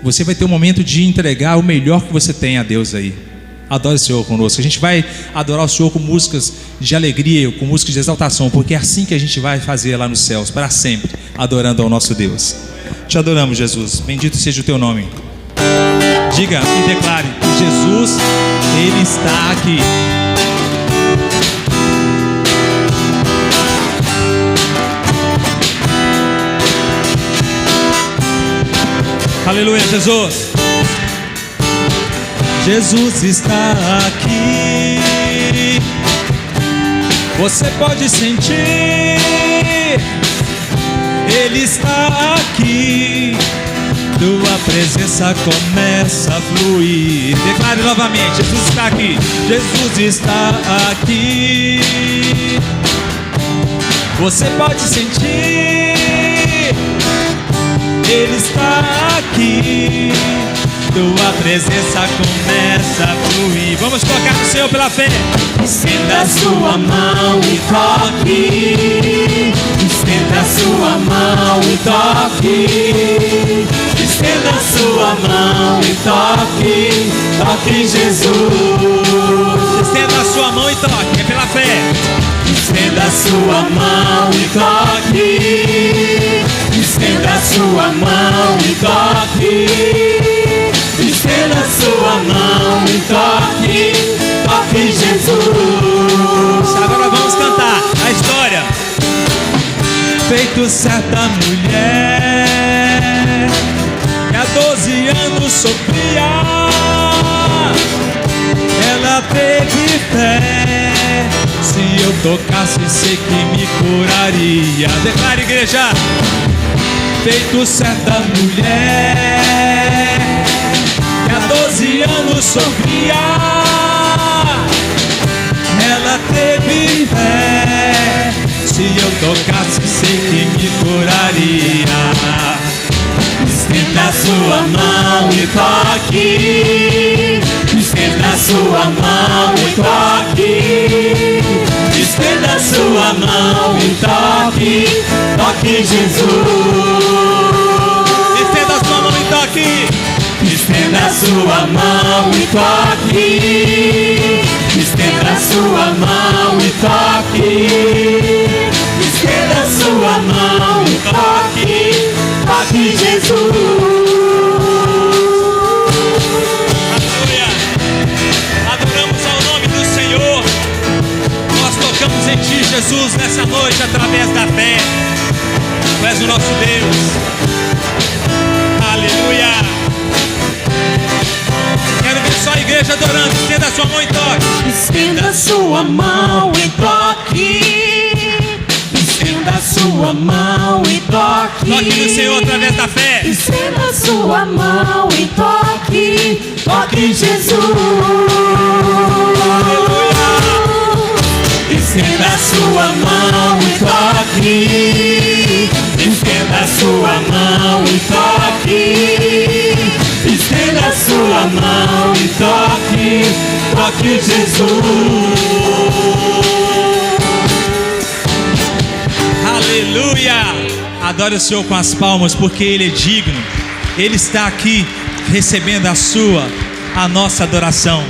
você vai ter um momento de entregar o melhor que você tem a Deus aí. Adore o Senhor conosco. A gente vai adorar o Senhor com músicas de alegria, com músicas de exaltação, porque é assim que a gente vai fazer lá nos céus, para sempre, adorando ao nosso Deus. Te adoramos, Jesus. Bendito seja o teu nome. Diga e declare que Jesus, Ele está aqui. Aleluia, Jesus. Jesus está aqui. Você pode sentir, Ele está aqui. Tua presença começa a fluir. Declare novamente: Jesus está aqui. Jesus está aqui. Você pode sentir, Ele está aqui. Tua presença começa a fluir. Vamos tocar no Senhor pela fé. Estenda a sua mão e toque. Estenda a sua mão e toque. Estenda a sua mão e toque. Toque em Jesus. Estenda a sua mão e toque. É pela fé. Estenda a sua mão e toque. Estenda a sua mão e toque. Estenda a sua mão e toque. Toque em Jesus. Agora vamos cantar a história. Feito certa mulher que há 12 anos sofria, ela teve fé. Se eu tocasse, sei que me curaria. Declare, igreja. Feito certa mulher que há 12 anos sofria, ela teve fé. Se eu tocasse, sei que me curaria. Estenda a sua mão e toque. Estenda a sua mão e toque. Estenda a sua mão e toque. Toque em Jesus. Estenda a sua mão e toque. Estenda a sua mão e toque. Estenda a sua mão e toque. Estenda a sua mão e toque. Toque em Jesus. Aleluia. Adoramos ao nome do Senhor. Nós tocamos em Ti, Jesus, nessa noite através da fé. Tu és o nosso Deus. Aleluia. Quero ver só a igreja adorando. Estenda a sua mão e toque. Estenda a sua mão e toque. Estenda a sua mão e toque. Toque no Senhor através da fé. Estenda a sua mão e toque. Toque em Jesus. Aleluia. Estenda a sua mão e toque. Estenda a sua mão e toque. Estenda a sua mão e toque. Toque em Jesus. Aleluia. Adore o Senhor com as palmas, porque Ele é digno. Ele está aqui recebendo a nossa adoração.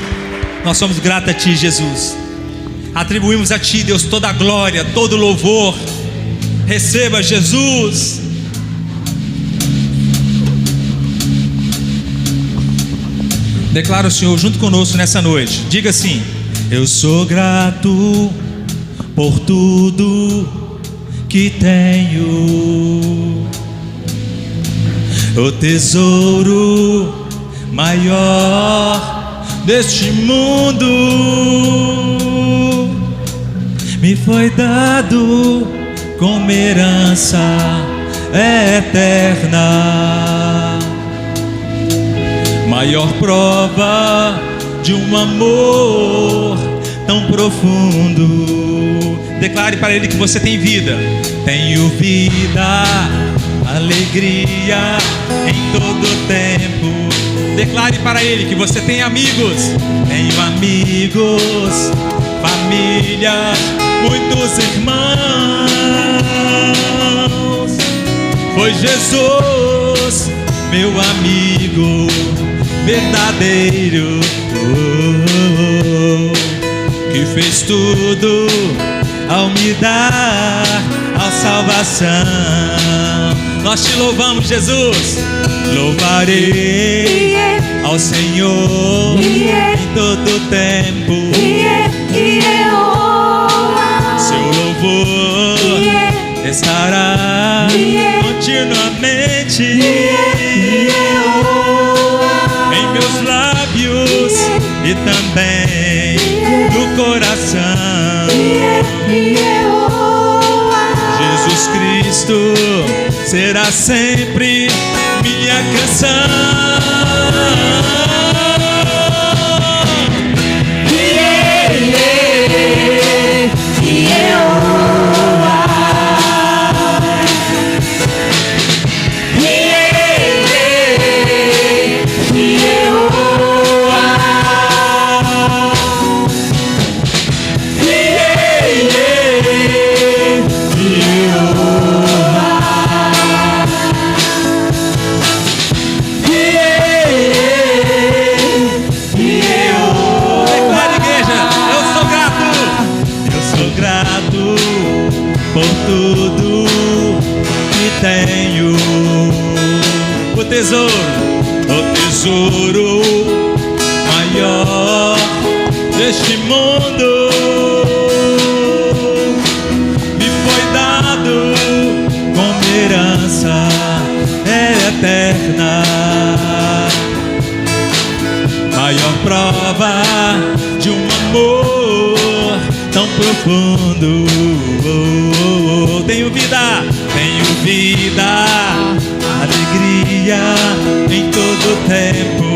Nós somos gratos a Ti, Jesus. Atribuímos a Ti, Deus, toda a glória, todo o louvor. Receba, Jesus. Declara o Senhor junto conosco nessa noite. Diga assim: eu sou grato por tudo que tenho. O tesouro maior deste mundo me foi dado como herança eterna. Maior prova de um amor tão profundo. Declare para Ele que você tem vida. Tenho vida, alegria em todo tempo. Declare para Ele que você tem amigos. Tenho amigos, família, muitos irmãos. Foi Jesus, meu amigo verdadeiro, que fez tudo ao me dar a salvação. Nós te louvamos, Jesus. Louvarei ao Senhor em todo tempo. Seu louvor estará continuamente em meus lábios e também no coração. Jesus Cristo será sempre minha canção. Por tudo que tenho, o tesouro maior deste mundo me foi dado como herança eterna. Maior prova de um amor tão profundo. Tenho vida, alegria em todo tempo.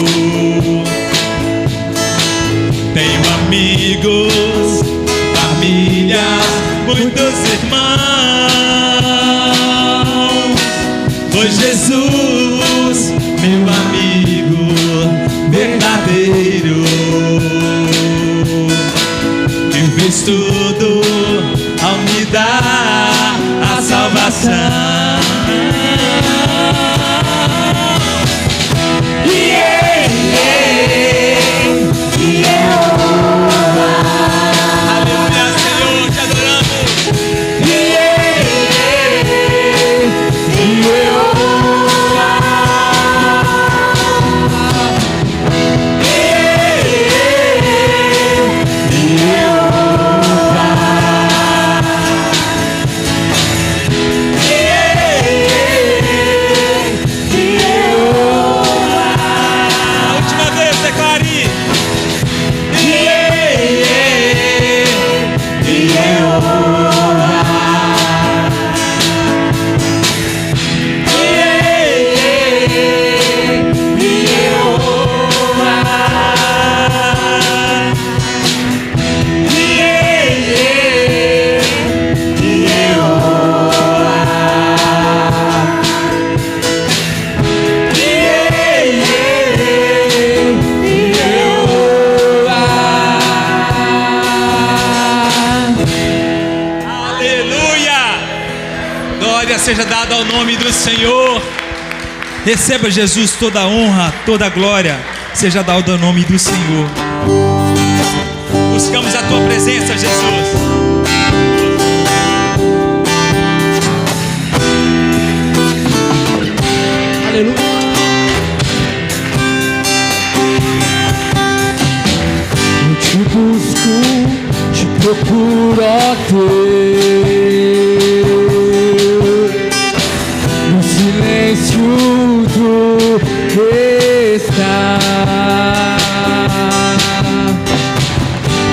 Tenho amigos, famílias, muitos irmãos. Pois Jesus, meu amigo verdadeiro, que fez tudo ao me dar a salvação. Aleluia, Senhor, te adoramos. Seja dado ao nome do Senhor. Receba, Jesus, toda a honra, toda a glória seja dada ao nome do Senhor. Buscamos a tua presença, Jesus. Aleluia. Eu te busco, te procuro, ó Deus. Silêncio do estar,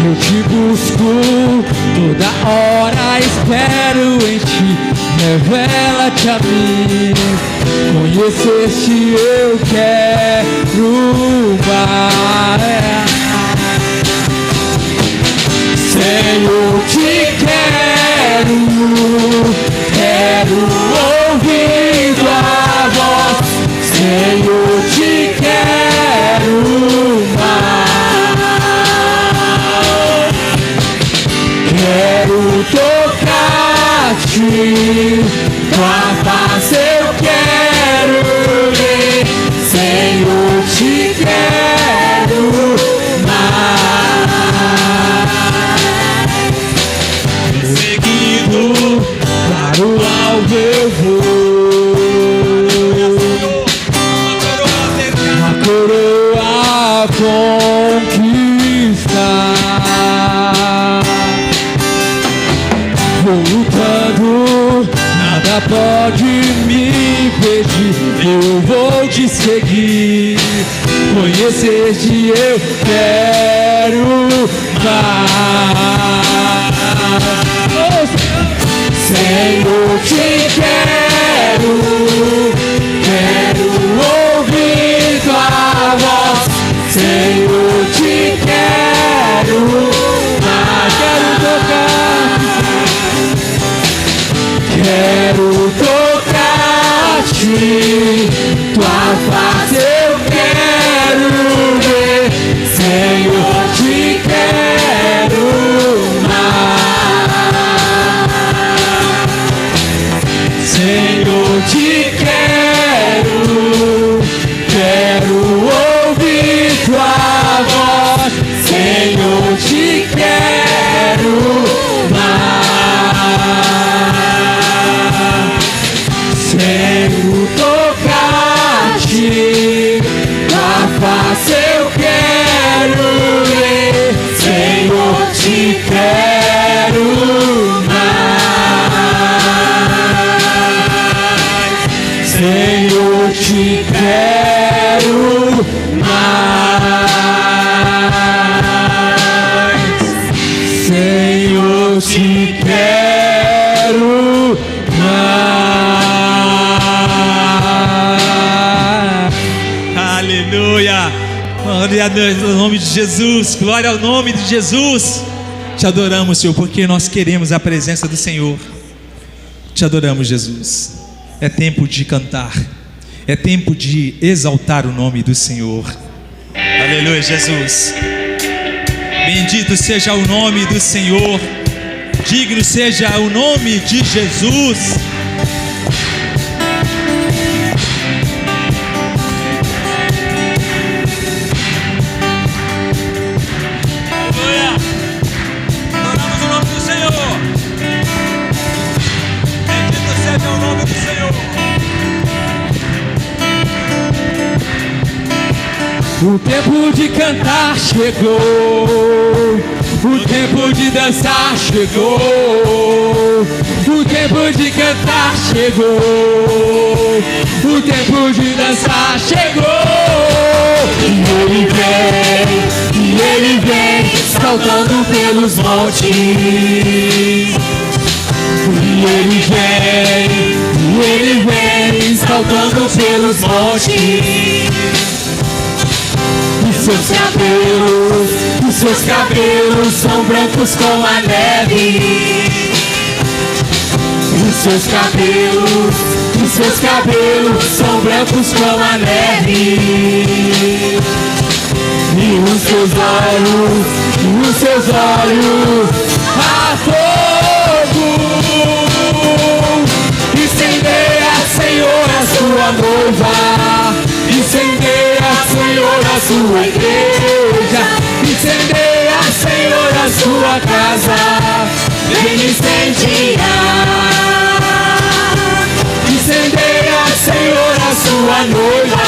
eu te busco toda hora, espero em ti, revela-te a mim. Conhecer-te eu quero mais. Senhor, te quero ouvir tua voz. Senhor, te quero mais. Quero tocar-te, tua face eu quero ver. a conquistar. Vou lutando, nada pode me impedir. Eu vou te seguir, conhecer-te eu quero mais. Senhor, te quero ouvir tua voz. Senhor, te quero mais. Quero tocar-te, tua face eu quero ver. Senhor, te quero mais. Senhor, te quero ouvir tua voz. Senhor, te quero mais. Quero tocar-te, tua face eu quero ver. Senhor, te quero mais. Senhor, te quero mais. Senhor, te quero mais. Aleluia! Glória a Deus, no nome de Jesus. Glória ao nome de Jesus. Te adoramos, Senhor, porque nós queremos a presença do Senhor. Te adoramos, Jesus. É tempo de cantar. É tempo de exaltar o nome do Senhor. Aleluia, Jesus. Bendito seja o nome do Senhor. Digno seja o nome de Jesus. Aleluia. Adoramos o nome do Senhor. Bendito seja o nome do Senhor. O tempo de cantar chegou, o tempo de dançar chegou, o tempo de cantar chegou, o tempo de dançar chegou. E ele vem saltando pelos montes. E ele vem saltando pelos montes. Os seus cabelos são brancos como a neve. Os seus cabelos são brancos como a neve. E os seus olhos a fogo. Incendeia, Senhor, a sua noiva. Incendeia, Senhor, a sua igreja. Incendeia, Senhor, a sua casa. Vem incendiar. Incendeia, Senhor, a sua noiva.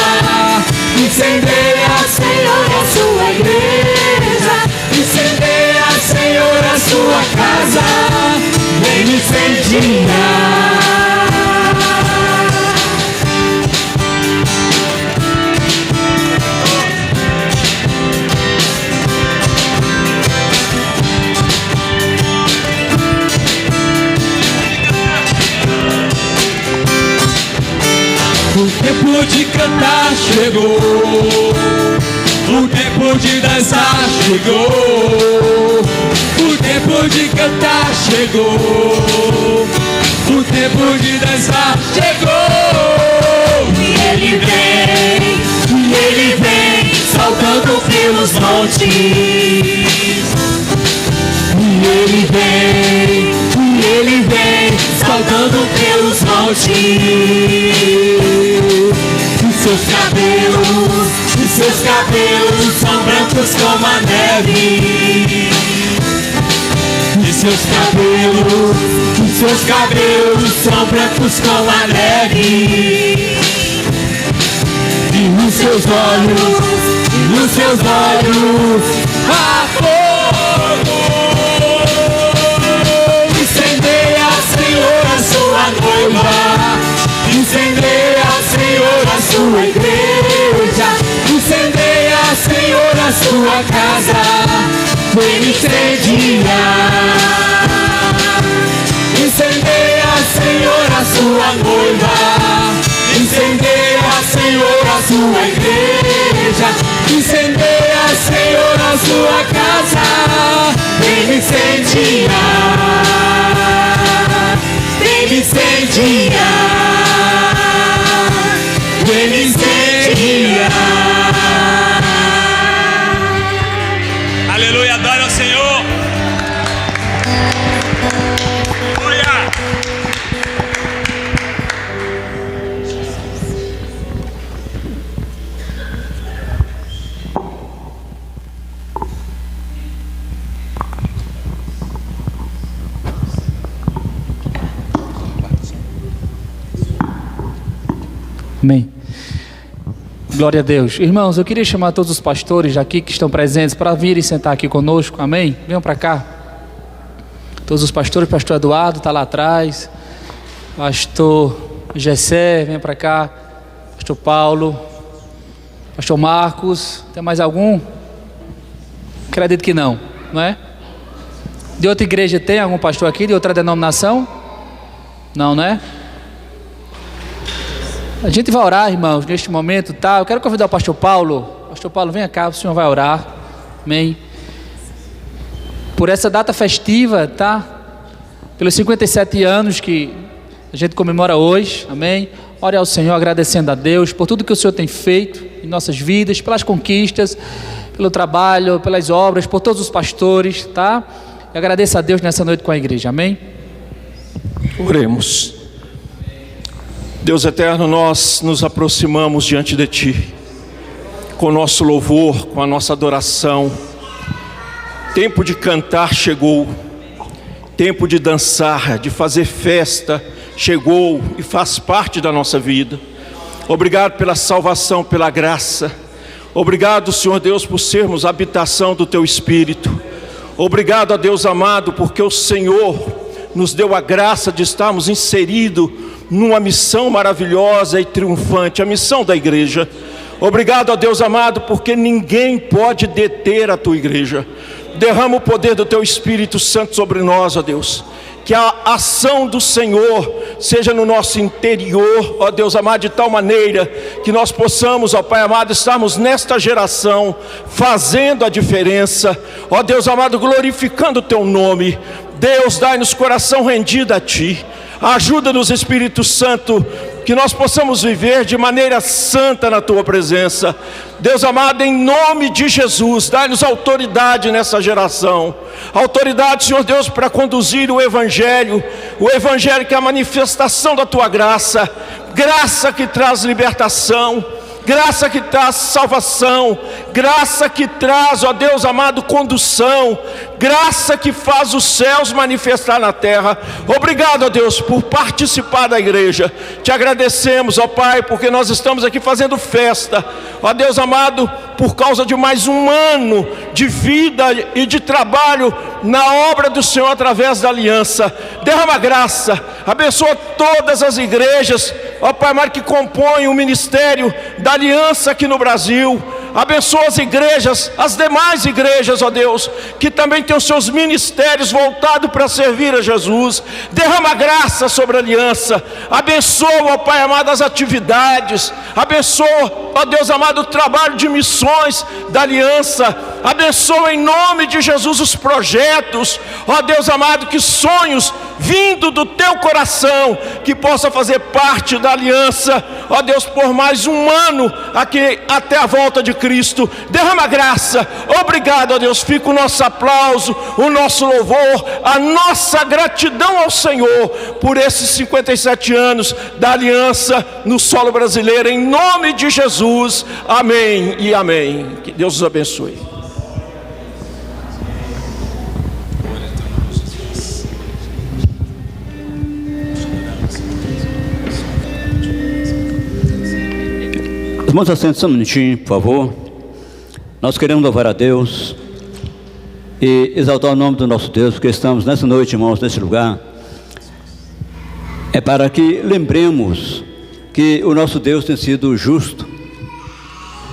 Incendeia, Senhor, a sua igreja. Incendeia, Senhor, a sua casa. Vem incendiar. O tempo de cantar chegou, o tempo de dançar chegou, o tempo de cantar chegou, o tempo de dançar chegou. E ele vem saltando pelos montes. E ele vem saltando pelos montes. Os seus cabelos são brancos como a neve. E seus cabelos são brancos como a neve. E os seus olhos nos seus olhos há fogo. Incendeia, Senhor, a sua noiva. Incendeia, Senhor, a sua igreja. Incendeia, Senhor, a sua casa. Vem incendiar. Incendeia, Senhor, a sua noiva. Incendeia, Senhor, a sua igreja. Incendeia, Senhor, a sua casa. Vem me incendiar. Vem me incendiar. Vem me incendiar. Aleluia, adore ao Senhor. Amém. Glória a Deus. Irmãos, eu queria chamar todos os pastores aqui que estão presentes para virem sentar aqui conosco. Amém? Venham para cá. Todos os pastores, pastor Eduardo está lá atrás. Pastor Gessé, venha para cá. Pastor Paulo. Pastor Marcos. Tem mais algum? Acredito que não, não é? De outra igreja tem algum pastor aqui? De outra denominação? Não, né? A gente vai orar, irmãos, neste momento, tá? Eu quero convidar o pastor Paulo. Pastor Paulo, venha cá, o senhor vai orar. Amém. Por essa data festiva, tá? Pelos 57 anos que a gente comemora hoje. Amém. Ore ao Senhor, agradecendo a Deus por tudo que o Senhor tem feito em nossas vidas, pelas conquistas, pelo trabalho, pelas obras, por todos os pastores, tá? E agradeça a Deus nessa noite com a igreja. Amém. Oremos. Deus eterno, nós nos aproximamos diante de Ti, com o nosso louvor, com a nossa adoração. Tempo de cantar chegou, tempo de dançar, de fazer festa chegou e faz parte da nossa vida. Obrigado pela salvação, pela graça. Obrigado, Senhor Deus, por sermos a habitação do Teu Espírito. Obrigado a Deus amado, porque o Senhor nos deu a graça de estarmos inseridos numa missão maravilhosa e triunfante, a missão da igreja. Obrigado a Deus amado, porque ninguém pode deter a Tua igreja. Derrama o poder do Teu Espírito Santo sobre nós, ó Deus. Que a ação do Senhor seja no nosso interior, ó Deus amado, de tal maneira que nós possamos, ó Pai amado, estarmos nesta geração fazendo a diferença, ó Deus amado, glorificando o Teu nome. Deus, dai-nos coração rendido a Ti. Ajuda-nos, Espírito Santo, que nós possamos viver de maneira santa na Tua presença. Deus amado, em nome de Jesus, dai-nos autoridade nessa geração. Autoridade, Senhor Deus, para conduzir o Evangelho que é a manifestação da Tua graça. Graça que traz libertação, graça que traz salvação, graça que traz, ó Deus amado, condução, graça que faz os céus manifestar na terra. Obrigado, ó Deus, por participar da igreja. Te agradecemos, ó Pai, porque nós estamos aqui fazendo festa, ó Deus amado, por causa de mais um ano de vida e de trabalho na obra do Senhor através da aliança. Derrama graça, abençoa todas as igrejas, ó Pai amado, que compõem o ministério da aliança aqui no Brasil. Abençoa as igrejas, as demais igrejas, ó Deus, que também têm os seus ministérios voltados para servir a Jesus. Derrama graça sobre a aliança. Abençoa, ó Pai amado, as atividades. Abençoa, ó Deus amado, o trabalho de missões da aliança. Abençoa em nome de Jesus os projetos, ó Deus amado, que sonhos vindo do Teu coração, que possa fazer parte da aliança, ó Deus, por mais um ano aqui até a volta de Cristo. Derrama graça. Obrigado, ó Deus. Fica o nosso aplauso, o nosso louvor, a nossa gratidão ao Senhor por esses 57 anos da aliança no solo brasileiro, em nome de Jesus. Amém e amém. Que Deus os abençoe. Irmãos, assentam só um minutinho, por favor. Nós queremos louvar a Deus e exaltar o nome do nosso Deus, porque estamos nessa noite, irmãos, nesse lugar. É para que lembremos que o nosso Deus tem sido justo,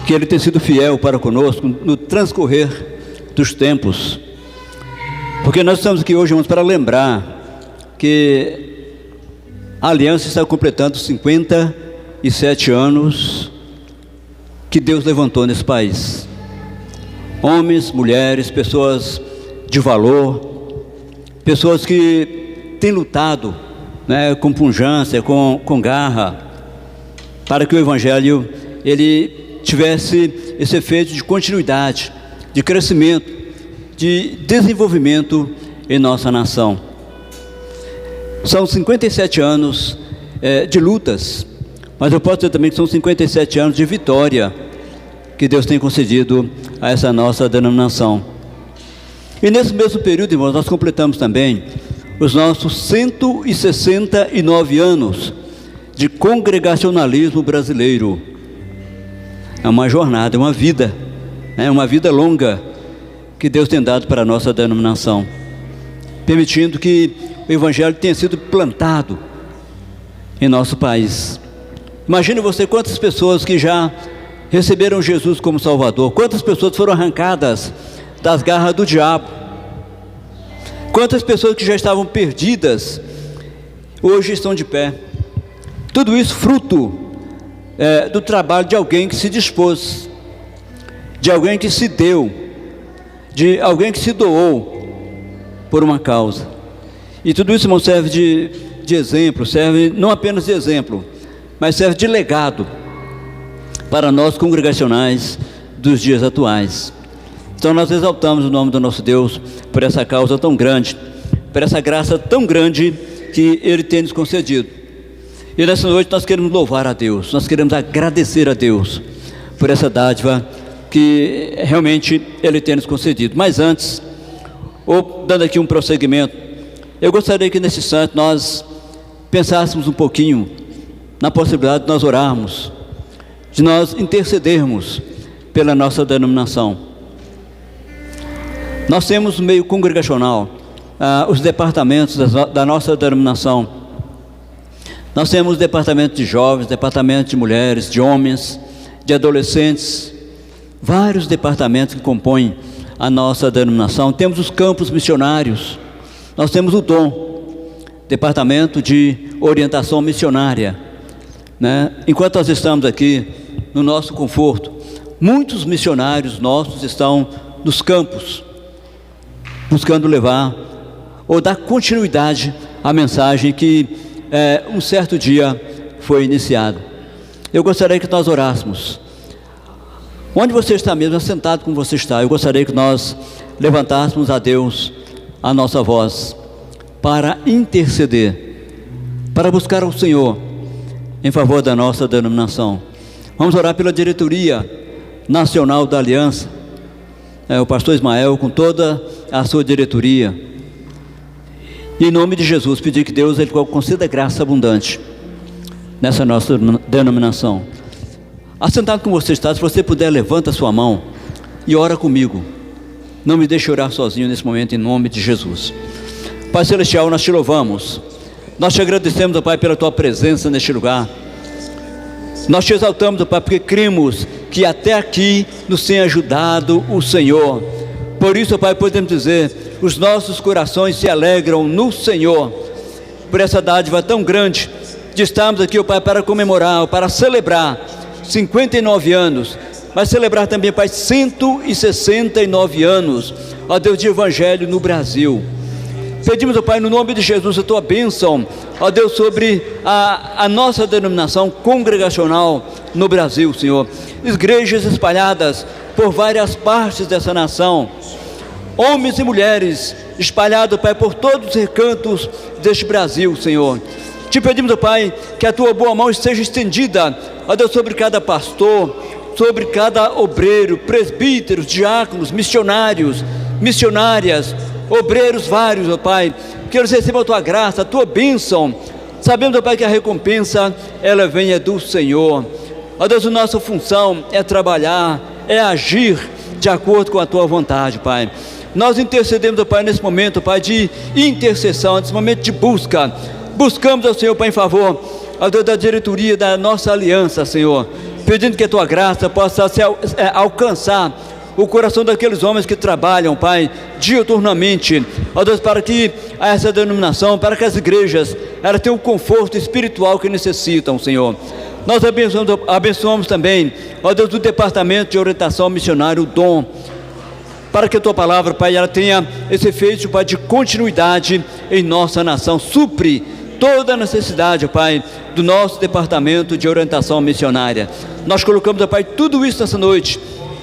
que Ele tem sido fiel para conosco no transcorrer dos tempos. Porque nós estamos aqui hoje, irmãos, para lembrar que a aliança está completando 57 anos que Deus levantou nesse país. Homens, mulheres, pessoas de valor, pessoas que têm lutado, né, com pujança, com garra, para que o Evangelho ele tivesse esse efeito de continuidade, de crescimento, de desenvolvimento em nossa nação. São 57 anos de lutas, mas eu posso dizer também que são 57 anos de vitória que Deus tem concedido a essa nossa denominação. E nesse mesmo período, irmãos, nós completamos também os nossos 169 anos de congregacionalismo brasileiro. É uma jornada, é uma vida longa que Deus tem dado para a nossa denominação, permitindo que o Evangelho tenha sido plantado em nosso país. Imagine você quantas pessoas que já receberam Jesus como Salvador, quantas pessoas foram arrancadas das garras do diabo, quantas pessoas que já estavam perdidas, hoje estão de pé. Tudo isso fruto do trabalho de alguém que se dispôs, de alguém que se deu, de alguém que se doou por uma causa. E tudo isso, irmão, serve de exemplo, serve não apenas de exemplo, mas serve de legado para nós congregacionais dos dias atuais. Então nós exaltamos o nome do nosso Deus por essa causa tão grande, por essa graça tão grande que Ele tem nos concedido. E nessa noite nós queremos louvar a Deus, nós queremos agradecer a Deus por essa dádiva que realmente Ele tem nos concedido. Mas antes, dando aqui um prosseguimento, eu gostaria que nesse instante nós pensássemos um pouquinho na possibilidade de nós orarmos, de nós intercedermos pela nossa denominação. Nós temos no meio congregacional os departamentos da nossa denominação. Nós temos departamento de jovens, departamento de mulheres, de homens, de adolescentes, vários departamentos que compõem a nossa denominação. Temos os campos missionários, nós temos o DOM, departamento de orientação missionária, né? Enquanto nós estamos aqui no nosso conforto, muitos missionários nossos estão nos campos, buscando levar ou dar continuidade à mensagem que um certo dia foi iniciada. Eu gostaria que nós orássemos. Onde você está mesmo, sentado como você está, eu gostaria que nós levantássemos a Deus a nossa voz para interceder, para buscar ao Senhor em favor da nossa denominação. Vamos orar pela diretoria nacional da Aliança, o pastor Ismael com toda a sua diretoria. E em nome de Jesus, pedir que Deus Ele conceda graça abundante nessa nossa denominação. Assentado como você está, se você puder, levanta a sua mão e ora comigo. Não me deixe orar sozinho nesse momento, em nome de Jesus. Pai Celestial, nós te louvamos, nós te agradecemos, ó Pai, pela tua presença neste lugar. Nós te exaltamos, ó Pai, porque cremos que até aqui nos tem ajudado o Senhor. Por isso, ó Pai, podemos dizer, os nossos corações se alegram no Senhor, por essa dádiva tão grande de estarmos aqui, ó Pai, para comemorar, para celebrar 59 anos, mas celebrar também, Pai, 169 anos, ó Deus, de Evangelho no Brasil. Pedimos, ó Pai, no nome de Jesus, a tua bênção, ó Deus, sobre a nossa denominação congregacional no Brasil, Senhor. Igrejas espalhadas por várias partes dessa nação, homens e mulheres espalhados, Pai, por todos os recantos deste Brasil, Senhor. Te pedimos, ó Pai, que a tua boa mão esteja estendida, ó Deus, sobre cada pastor, sobre cada obreiro, presbíteros, diáconos, missionários, missionárias, obreiros vários, ó Pai, que eles recebam a tua graça, a tua bênção, sabendo, ó Pai, que a recompensa, ela venha do Senhor. Ó Deus, a nossa função é trabalhar, é agir de acordo com a tua vontade, Pai. Nós intercedemos, ó Pai, nesse momento, Pai, de intercessão, nesse momento de busca. Buscamos ao Senhor, Pai, em favor, ó Deus, da diretoria da nossa aliança, Senhor, pedindo que a tua graça possa alcançar o coração daqueles homens que trabalham, Pai, diuturnamente, ó Deus, para que essa denominação, para que as igrejas, elas tenham o conforto espiritual que necessitam, Senhor. Nós abençoamos também, ó Deus, o departamento de orientação missionária, o DOM, para que a tua palavra, Pai, ela tenha esse efeito, Pai, de continuidade em nossa nação. Supre toda a necessidade, Pai, do nosso departamento de orientação missionária. Nós colocamos, Pai, tudo isso nessa noite,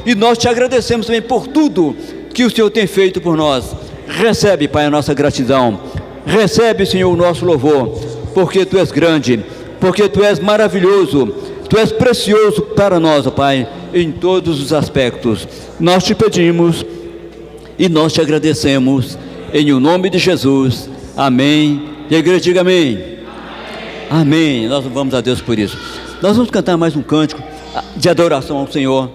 e nós te agradecemos também por tudo que o Senhor tem feito por nós. Recebe, Pai, a nossa gratidão. Recebe, Senhor, o nosso louvor, porque Tu és grande, porque Tu és maravilhoso, Tu és precioso para nós, ó Pai, em todos os aspectos. Nós te pedimos e nós te agradecemos, em o nome de Jesus. Amém. E a igreja diga amém. Amém. Nós louvamos a Deus por isso. Nós vamos cantar mais um cântico de adoração ao Senhor,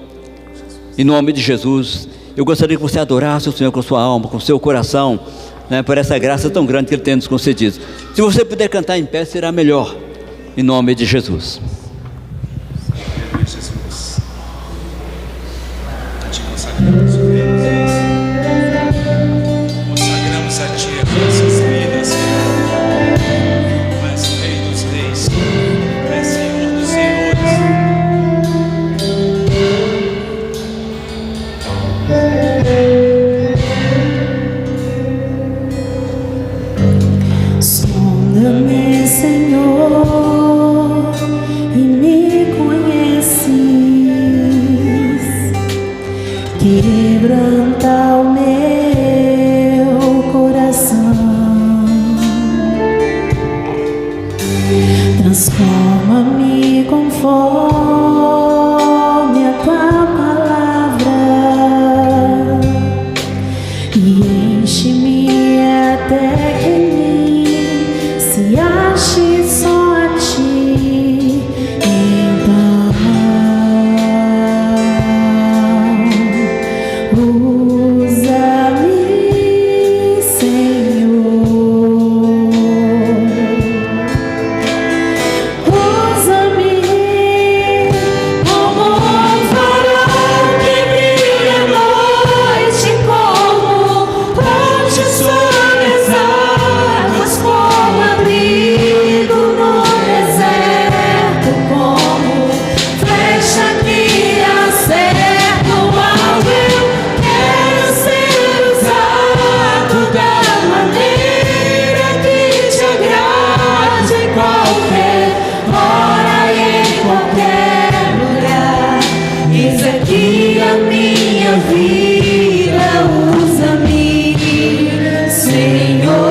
em nome de Jesus. Eu gostaria que você adorasse o Senhor com sua alma, com seu coração, né, por essa graça tão grande que Ele tem nos concedido. Se você puder cantar em pé, será melhor, em nome de Jesus. Consagramos a Ti as nossas vidas, Senhor. Tu és Rei dos Reis, Tu és Senhor dos Senhores. Sonda-me, Senhor, e me conheces. Quebranta o meu coração, transforma-me conforme a tua palavra e enche-me até que em mim se ache só a ti. Então usa-me, Senhor, usa-me como um farol que brilha à noite, como ponte sobre as águas, como abrigo no deserto, como flecha que acerta o alvo. Eu quero ser usado da maneira que te agrade, em qualquer hora e em qualquer lugar. Eis aqui a minha vida, usa-me, Senhor,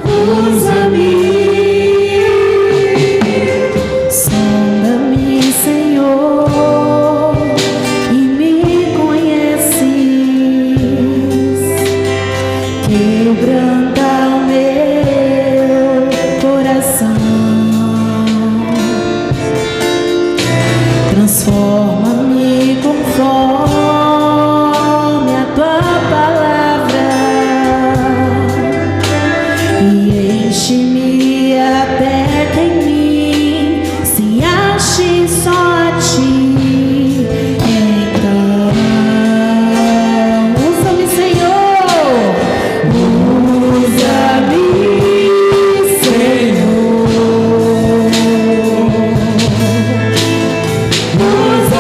usa-me. Sonda-me, Senhor, e me conheces. Quebranta o meu coração, transforma-me conforme a tua palavra e enche-me até que em mim se ache só a ti. Então usa-me, Senhor, usa-me, Senhor, usa-me.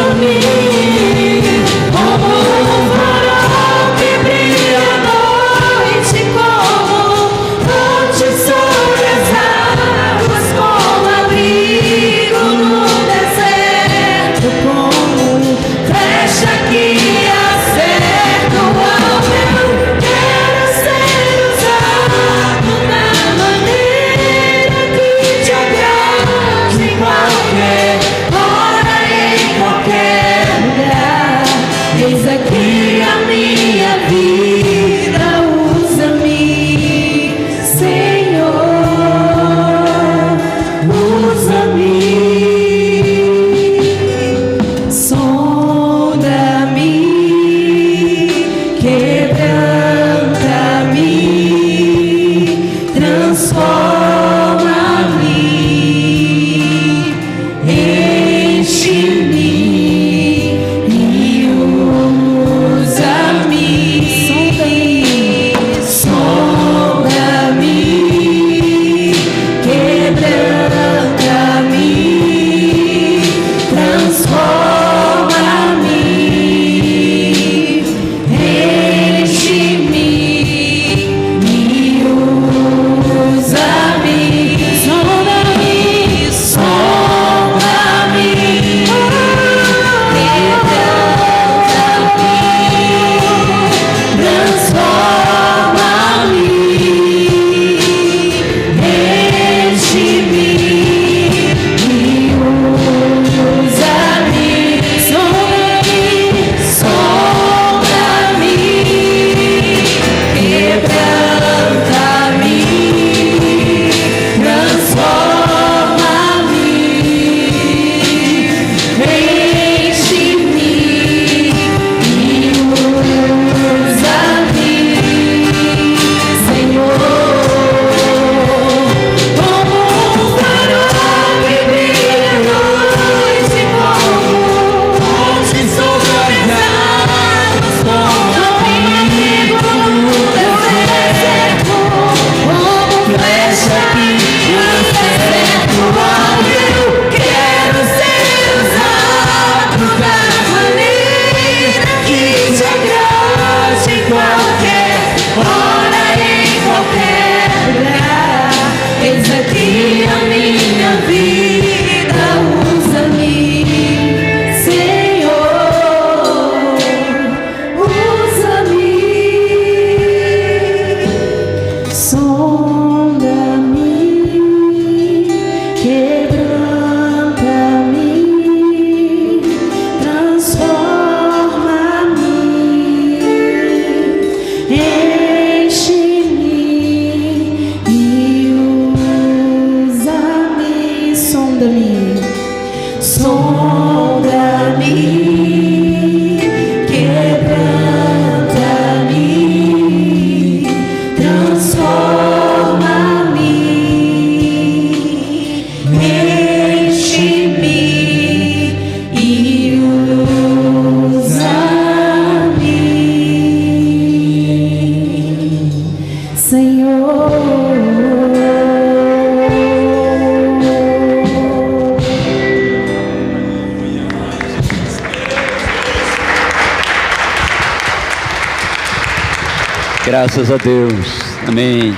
Graças a Deus. Amém.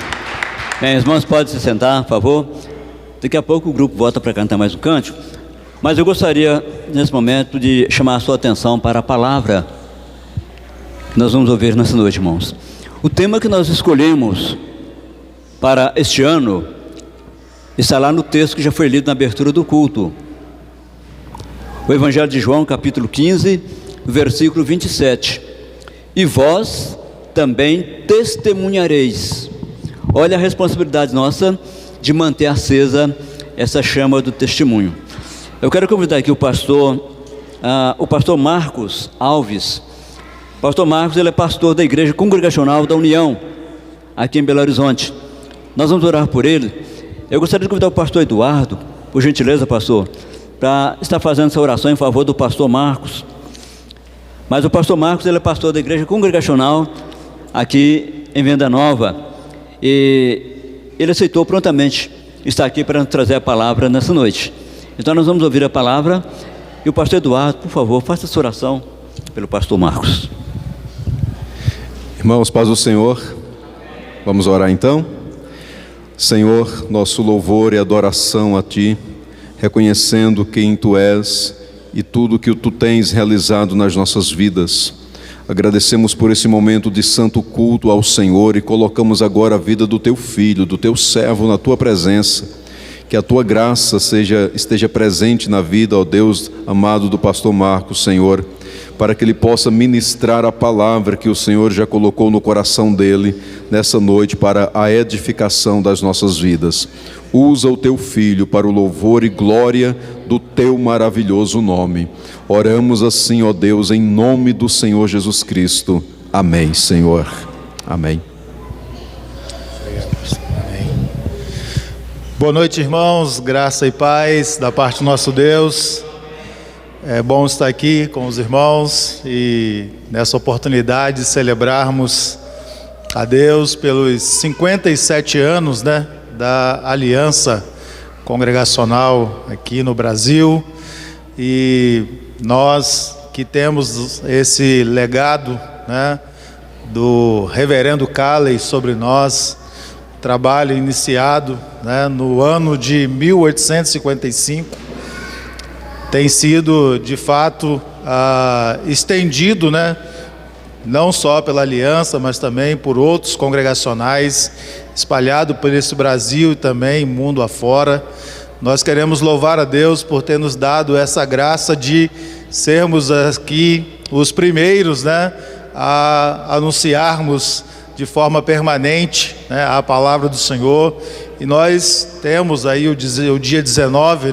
Bem, os irmãos podem se sentar, por favor. Daqui a pouco o grupo volta para cantar mais um cântico. Mas eu gostaria, nesse momento, de chamar a sua atenção para a palavra que nós vamos ouvir nessa noite, irmãos. O tema que nós escolhemos para este ano está lá no texto que já foi lido na abertura do culto. O Evangelho de João, capítulo 15, versículo 27. E vós também testemunhareis. Olha a responsabilidade nossa de manter acesa essa chama do testemunho. Eu quero convidar aqui o pastor Marcos Alves. Pastor Marcos, ele é pastor da Igreja Congregacional da União, aqui em Belo Horizonte. Nós vamos orar por ele. Eu gostaria de convidar o pastor Eduardo, por gentileza, pastor, para estar fazendo essa oração em favor do pastor Marcos. Mas o pastor Marcos, ele é pastor da Igreja Congregacional aqui em Venda Nova, e ele aceitou prontamente estar aqui para nos trazer a palavra nessa noite. Então nós vamos ouvir a palavra, e o pastor Eduardo, por favor, faça essa oração pelo pastor Marcos. Irmãos, paz do Senhor. Vamos orar então. Senhor, nosso louvor e adoração a Ti, reconhecendo quem Tu és e tudo que Tu tens realizado nas nossas vidas. Agradecemos por esse momento de santo culto ao Senhor e colocamos agora a vida do Teu Filho, do Teu servo na Tua presença. Que a Tua graça esteja presente na vida, ó Deus amado, do pastor Marcos, Senhor, para que ele possa ministrar a palavra que o Senhor já colocou no coração dele nessa noite para a edificação das nossas vidas. Usa o Teu Filho para o louvor e glória do Teu maravilhoso nome. Oramos assim, ó Deus, em nome do Senhor Jesus Cristo. Amém, Senhor. Amém. Boa noite, irmãos, graça e paz da parte do nosso Deus. É bom estar aqui com os irmãos e nessa oportunidade de celebrarmos a Deus pelos 57 anos, da aliança congregacional aqui no Brasil. E nós que temos esse legado, do reverendo Calley sobre nós, trabalho iniciado no ano de 1855, tem sido de fato estendido, não só pela aliança, mas também por outros congregacionais, espalhado por esse Brasil e também mundo afora. Nós queremos louvar a Deus por ter nos dado essa graça de sermos aqui os primeiros, a anunciarmos de forma permanente a palavra do Senhor. E nós temos aí o dia 19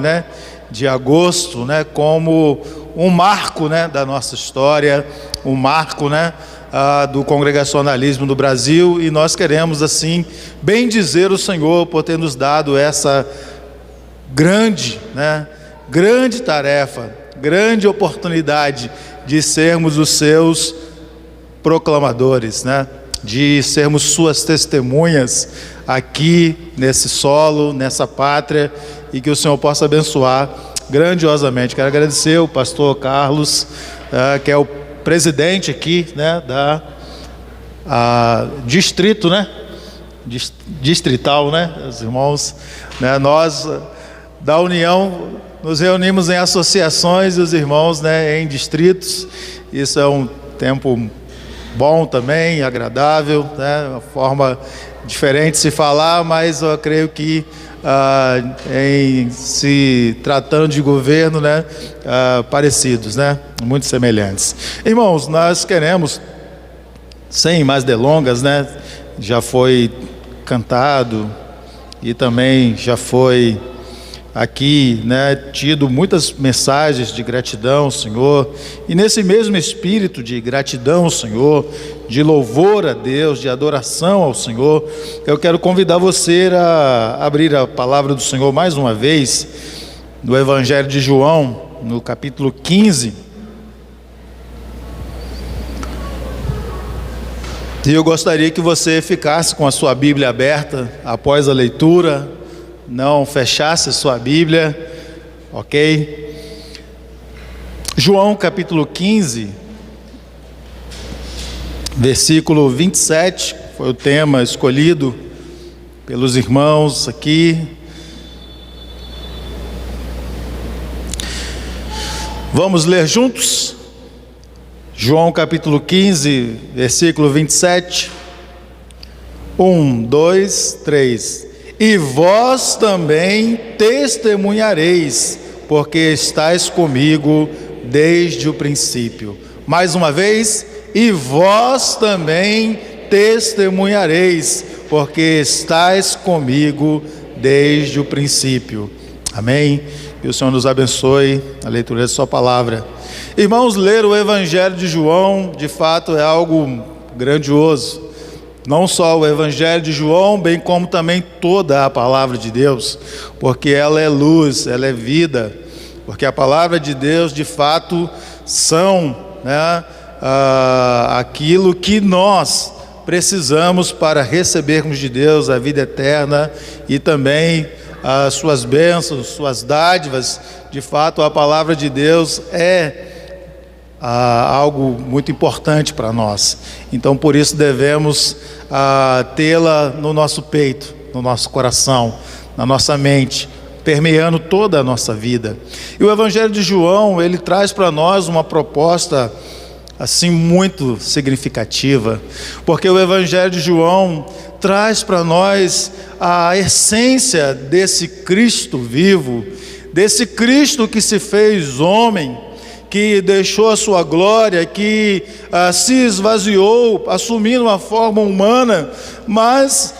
de agosto como um marco da nossa história, um marco do congregacionalismo do Brasil, e nós queremos assim bendizer o Senhor por ter nos dado essa grande tarefa, grande oportunidade de sermos os seus proclamadores, de sermos suas testemunhas aqui nesse solo, nessa pátria, e que o Senhor possa abençoar grandiosamente. Quero agradecer o pastor Carlos, que é o presidente aqui da distrito, distrital, os irmãos, nós da União nos reunimos em associações e os irmãos em distritos. Isso é um tempo bom também, agradável, uma forma diferente de se falar, mas eu creio que em se tratando de governo, parecidos, muito semelhantes. Irmãos, nós queremos, sem mais delongas, já foi cantado e também já foi aqui, tido muitas mensagens de gratidão ao Senhor, e nesse mesmo espírito de gratidão ao Senhor, de louvor a Deus, de adoração ao Senhor, eu quero convidar você a abrir a palavra do Senhor mais uma vez, no Evangelho de João, no capítulo 15, e eu gostaria que você ficasse com a sua Bíblia aberta após a leitura, não fechasse a sua Bíblia, ok? João capítulo 15, versículo 27 foi o tema escolhido pelos irmãos aqui. Vamos ler juntos? João capítulo 15, versículo 27. 1, 2, 3. E vós também testemunhareis, porque estáis comigo desde o princípio. Mais uma vez, e vós também testemunhareis, porque estáis comigo desde o princípio. Amém? Que o Senhor nos abençoe a leitura de sua palavra. Irmãos, ler o Evangelho de João, de fato, é algo grandioso. Não só o Evangelho de João, bem como também toda a palavra de Deus, porque ela é luz, ela é vida, porque a palavra de Deus, de fato, são, aquilo que nós precisamos para recebermos de Deus a vida eterna e também as suas bênçãos, suas dádivas. De fato, a palavra de Deus é algo muito importante para nós. Então, por isso devemos tê-la no nosso peito, no nosso coração, na nossa mente, permeando toda a nossa vida. E o Evangelho de João, ele traz para nós uma proposta assim muito significativa, porque o Evangelho de João traz para nós a essência desse Cristo vivo, desse Cristo que se fez homem, que deixou a sua glória, que se esvaziou, assumindo uma forma humana. Mas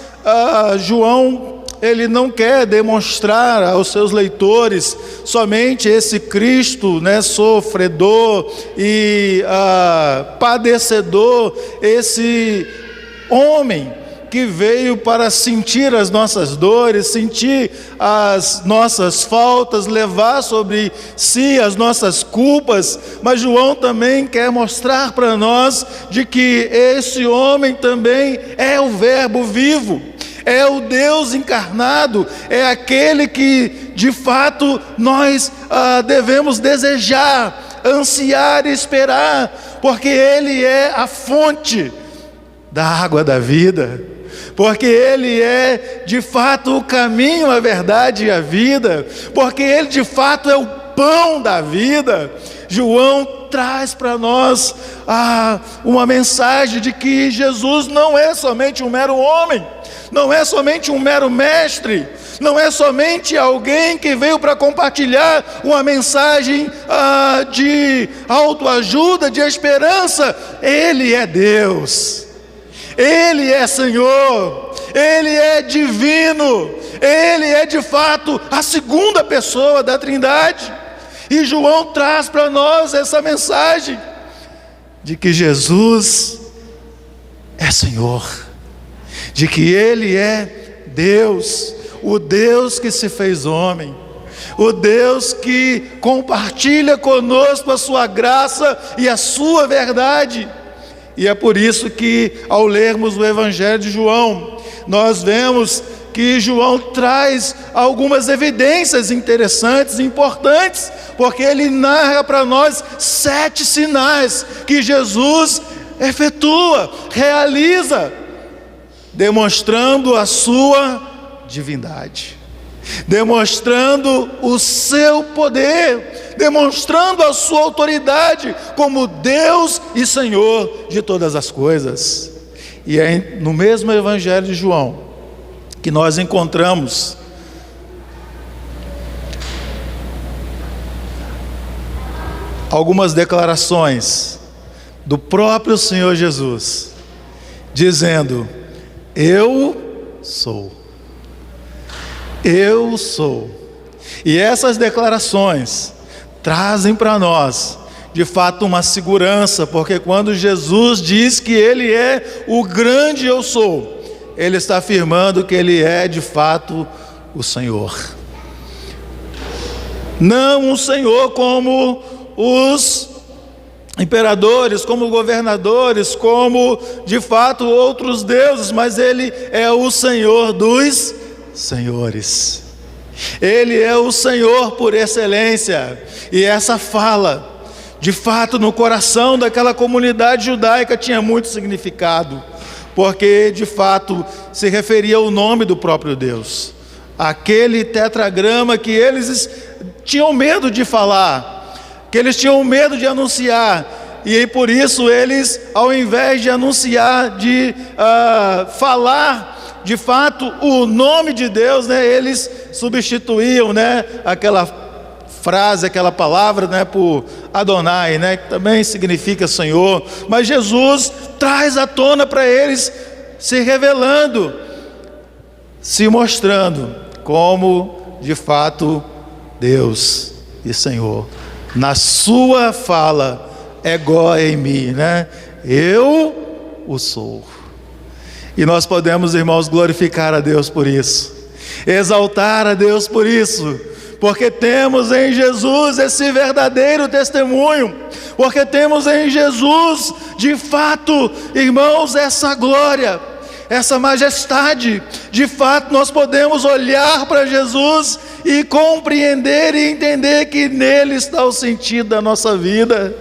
João, ele não quer demonstrar aos seus leitores somente esse Cristo, sofredor e padecedor, esse homem que veio para sentir as nossas dores, sentir as nossas faltas, levar sobre si as nossas culpas. Mas João também quer mostrar para nós de que esse homem também é o Verbo vivo, é o Deus encarnado, é aquele que de fato nós devemos desejar, ansiar e esperar, porque Ele é a fonte da água da vida, porque Ele é de fato o caminho, a verdade e a vida, porque Ele de fato é o pão da vida. João traz para nós uma mensagem de que Jesus não é somente um mero homem, não é somente um mero mestre, não é somente alguém que veio para compartilhar uma mensagem de autoajuda, de esperança. Ele é Deus, Ele é Senhor, Ele é divino, Ele é de fato a segunda pessoa da Trindade. E João traz para nós essa mensagem de que Jesus é Senhor, de que Ele é Deus, o Deus que se fez homem, o Deus que compartilha conosco a sua graça e a sua verdade. E é por isso que, ao lermos o Evangelho de João, nós vemos que João traz algumas evidências interessantes e importantes, porque ele narra para nós 7 sinais que Jesus efetua, realiza, demonstrando a sua divindade, demonstrando o seu poder, demonstrando a sua autoridade como Deus e Senhor de todas as coisas. E é no mesmo Evangelho de João que nós encontramos algumas declarações do próprio Senhor Jesus, dizendo: eu sou. Eu sou. E essas declarações trazem para nós, de fato, uma segurança, porque quando Jesus diz que Ele é o grande eu sou, Ele está afirmando que Ele é, de fato, o Senhor. Não um Senhor como os imperadores, como governadores, como, de fato, outros deuses, mas Ele é o Senhor dos senhores. Ele é o Senhor por excelência. E essa fala, de fato, no coração daquela comunidade judaica tinha muito significado, porque de fato se referia ao nome do próprio Deus, aquele tetragrama que eles tinham medo de falar, que eles tinham medo de anunciar, e aí por isso eles, ao invés de anunciar, de falar de fato o nome de Deus, né, eles substituíam, né, aquela frase, aquela palavra, né, por Adonai, né, que também significa Senhor. Mas Jesus traz à tona para eles, se revelando, se mostrando como de fato Deus e Senhor. Na sua fala, ego eimi, né? Eu o sou. E nós podemos, irmãos, glorificar a Deus por isso, exaltar a Deus por isso, porque temos em Jesus esse verdadeiro testemunho, porque temos em Jesus, de fato, irmãos, essa glória, essa majestade. De fato, nós podemos olhar para Jesus e compreender e entender que nele está o sentido da nossa vida,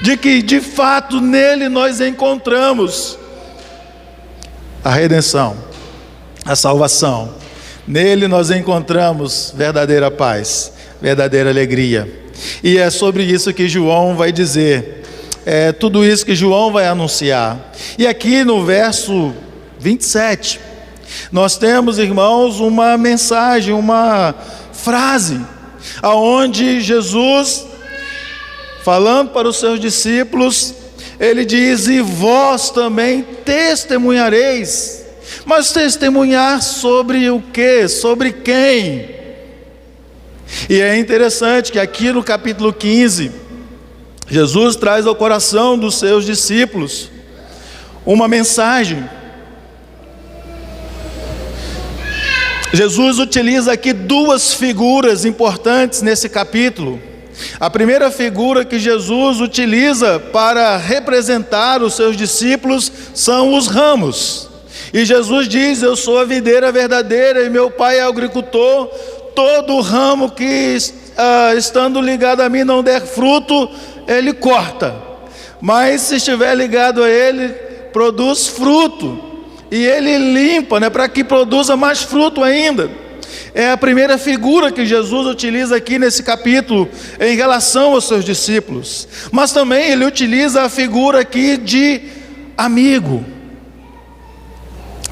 de que de fato nele nós encontramos a redenção, a salvação. Nele nós encontramos verdadeira paz, verdadeira alegria. E é sobre isso que João vai dizer, tudo isso que João vai anunciar. E aqui no verso 27, nós temos, irmãos, uma mensagem, uma frase, aonde Jesus, falando para os seus discípulos, ele diz: e vós também testemunhareis. Mas testemunhar sobre o quê? Sobre quem? E é interessante que aqui no capítulo 15, Jesus traz ao coração dos seus discípulos uma mensagem. Jesus utiliza aqui duas figuras importantes nesse capítulo. A primeira figura que Jesus utiliza para representar os seus discípulos são os ramos. E Jesus diz: eu sou a videira verdadeira e meu pai é agricultor. Todo ramo que estando ligado a mim não der fruto, ele corta, mas se estiver ligado a ele, produz fruto, e ele limpa, né, para que produza mais fruto ainda. É a primeira figura que Jesus utiliza aqui nesse capítulo em relação aos seus discípulos. Mas também ele utiliza a figura aqui de amigo.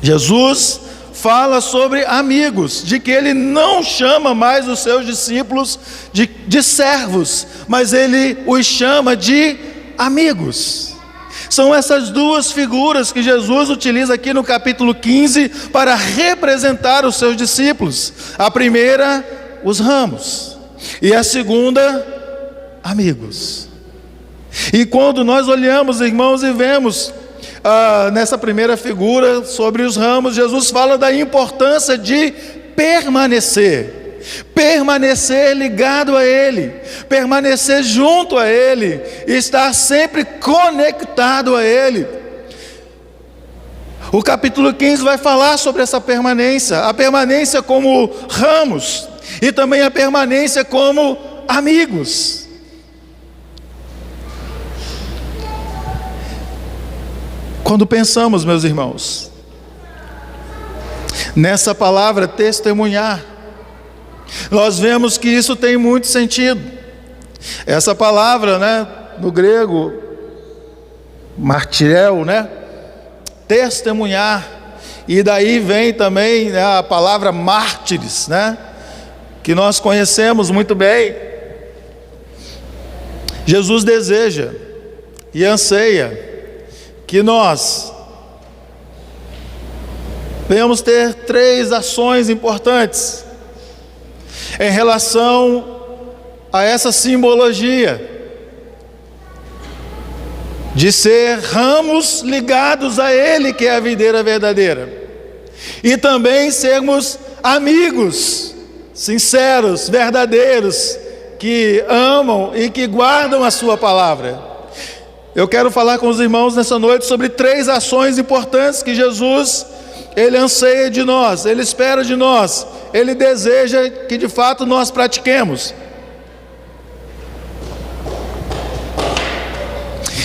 Jesus fala sobre amigos, de que ele não chama mais os seus discípulos de servos, mas ele os chama de amigos. São essas duas figuras que Jesus utiliza aqui no capítulo 15 para representar os seus discípulos. A primeira, os ramos, e a segunda, amigos. E quando nós olhamos, irmãos, e vemos nessa primeira figura sobre os ramos, Jesus fala da importância de permanecer ligado a Ele, permanecer junto a Ele, estar sempre conectado a Ele. O capítulo 15 vai falar sobre essa permanência, a permanência como ramos e também a permanência como amigos. Quando pensamos, meus irmãos, nessa palavra testemunhar, nós vemos que isso tem muito sentido. Essa palavra, né, no grego, martirel, né, testemunhar, e daí vem também, né, a palavra mártires, né, que nós conhecemos muito bem. Jesus deseja e anseia que nós venhamos ter três ações importantes em relação a essa simbologia de ser ramos ligados a Ele, que é a videira verdadeira, e também sermos amigos sinceros, verdadeiros, que amam e que guardam a sua palavra. Eu quero falar com os irmãos nessa noite sobre três ações importantes que Jesus, Ele anseia de nós, Ele espera de nós, Ele deseja que de fato nós pratiquemos.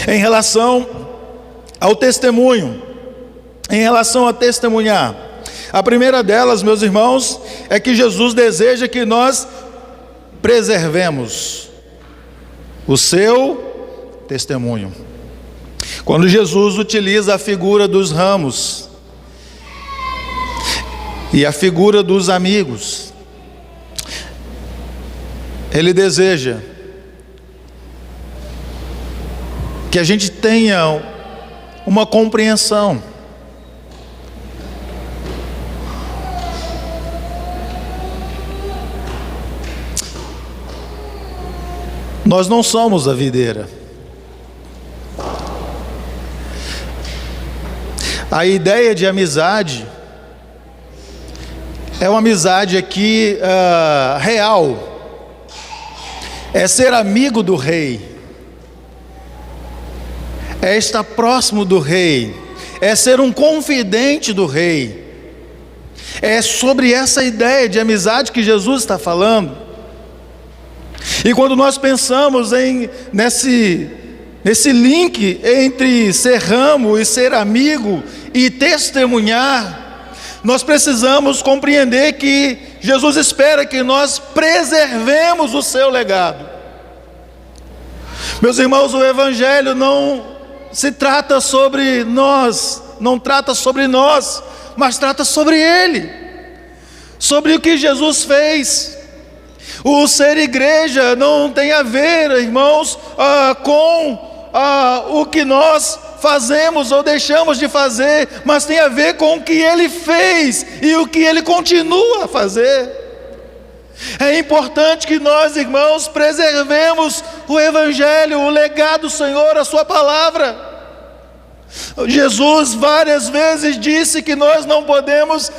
Em relação ao testemunho, em relação a testemunhar. A primeira delas, meus irmãos, é que Jesus deseja que nós preservemos o seu testemunho. Quando Jesus utiliza a figura dos ramos e a figura dos amigos, Ele deseja que a gente tenha uma compreensão. Nós não somos a videira. A ideia de amizade é uma amizade aqui real. É ser amigo do rei. É estar próximo do rei. É ser um confidente do rei. É sobre essa ideia de amizade que Jesus está falando. E quando nós pensamos nesse link entre ser ramo e ser amigo e testemunhar, nós precisamos compreender que Jesus espera que nós preservemos o seu legado. Meus irmãos, o Evangelho não se trata sobre nós, não trata sobre nós, mas trata sobre Ele, sobre o que Jesus fez. O ser igreja não tem a ver, irmãos, com o que nós fazemos ou deixamos de fazer, mas tem a ver com o que Ele fez e o que Ele continua a fazer. É importante que nós, irmãos, preservemos o Evangelho, o legado do Senhor, a Sua palavra. Jesus várias vezes disse que nós não podemos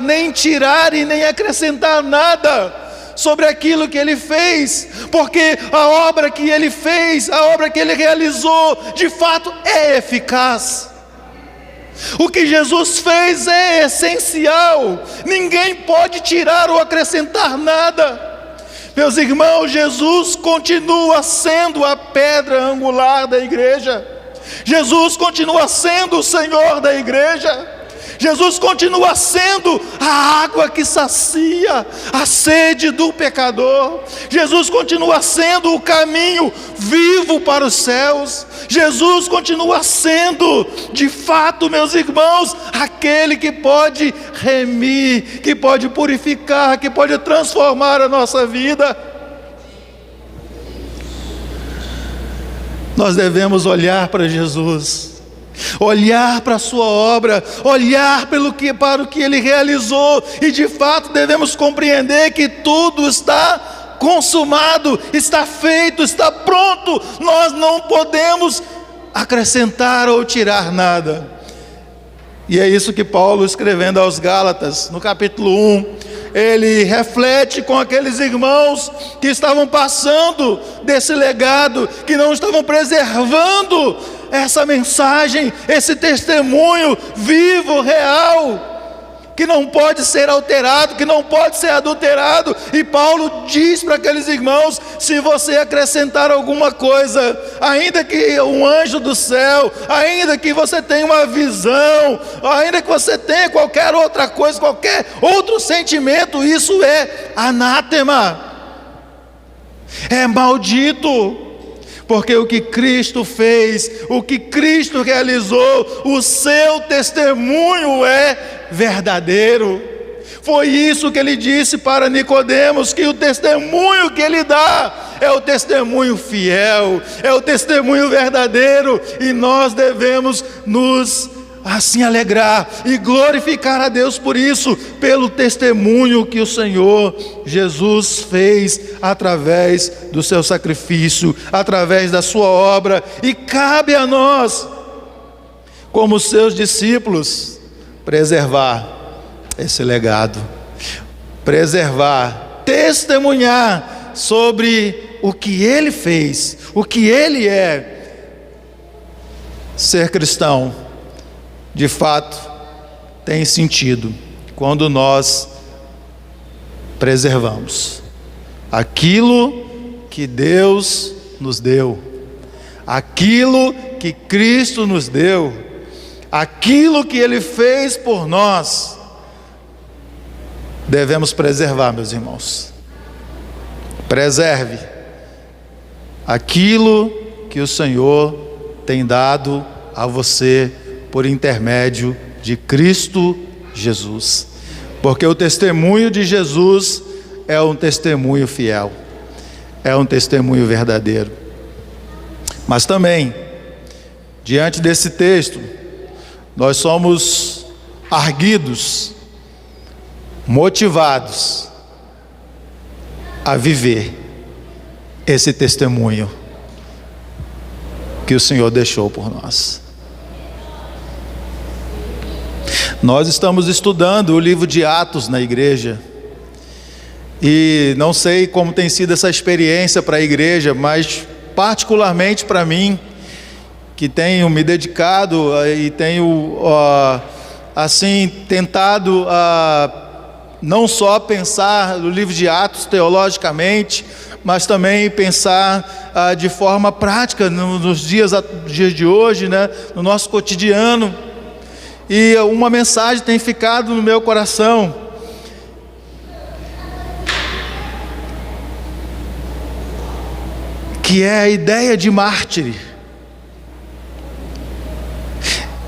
nem tirar e nem acrescentar nada sobre aquilo que Ele fez, porque a obra que Ele fez, a obra que Ele realizou, de fato é eficaz. O que Jesus fez é essencial, ninguém pode tirar ou acrescentar nada. Meus irmãos, Jesus continua sendo a pedra angular da igreja, Jesus continua sendo o Senhor da igreja, Jesus continua sendo a água que sacia a sede do pecador. Jesus continua sendo o caminho vivo para os céus. Jesus continua sendo, de fato, meus irmãos, aquele que pode remir, que pode purificar, que pode transformar a nossa vida. Nós devemos olhar para Jesus, olhar para a sua obra, olhar para o que Ele realizou, e de fato devemos compreender que tudo está consumado, está feito, está pronto. Nós não podemos acrescentar ou tirar nada. E é isso que Paulo, escrevendo aos Gálatas, no capítulo 1, ele reflete com aqueles irmãos que estavam passando desse legado, que não estavam preservando essa mensagem, esse testemunho vivo, real, que não pode ser alterado, que não pode ser adulterado. E Paulo diz para aqueles irmãos: se você acrescentar alguma coisa, ainda que um anjo do céu, ainda que você tenha uma visão, ainda que você tenha qualquer outra coisa, qualquer outro sentimento, isso é anátema, é maldito. Porque o que Cristo fez, o que Cristo realizou, o seu testemunho é verdadeiro. Foi isso que Ele disse para Nicodemos, que o testemunho que Ele dá é o testemunho fiel, é o testemunho verdadeiro, e nós devemos nos assim alegrar e glorificar a Deus por isso, pelo testemunho que o Senhor Jesus fez através do seu sacrifício, através da sua obra. E cabe a nós, como seus discípulos, preservar esse legado, preservar, testemunhar sobre o que Ele fez, o que Ele é. Ser cristão, de fato, tem sentido quando nós preservamos aquilo que Deus nos deu, aquilo que Cristo nos deu, aquilo que Ele fez por nós, devemos preservar, meus irmãos. Preserve aquilo que o Senhor tem dado a você por intermédio de Cristo Jesus, porque o testemunho de Jesus é um testemunho fiel, é um testemunho verdadeiro. Mas também, diante desse texto, nós somos arguidos, motivados a viver esse testemunho que o Senhor deixou por nós. Nós estamos estudando o livro de Atos na igreja, e não sei como tem sido essa experiência para a igreja, mas particularmente para mim, que tenho me dedicado e tenho assim tentado não só pensar no livro de Atos teologicamente, mas também pensar de forma prática nos dias de hoje, né, no nosso cotidiano. E uma mensagem tem ficado no meu coração, que é a ideia de mártir.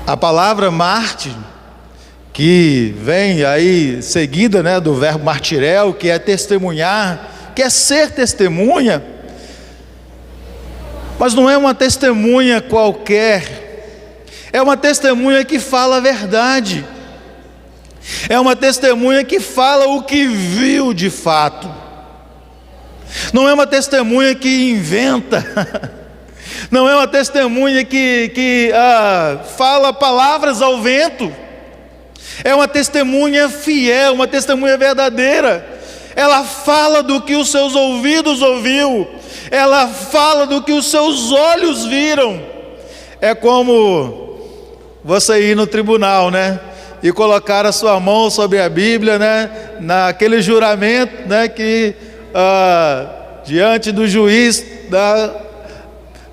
A palavra mártir, que vem aí seguida, né, do verbo martirel, que é testemunhar, que é ser testemunha, mas não é uma testemunha qualquer, é uma testemunha que fala a verdade, é uma testemunha que fala o que viu de fato, não é uma testemunha que inventa, não é uma testemunha que fala palavras ao vento, é uma testemunha fiel, uma testemunha verdadeira. Ela fala do que os seus ouvidos ouviu, ela fala do que os seus olhos viram. É como você ir no tribunal, né, e colocar a sua mão sobre a Bíblia, né, naquele juramento, né, que diante do juiz,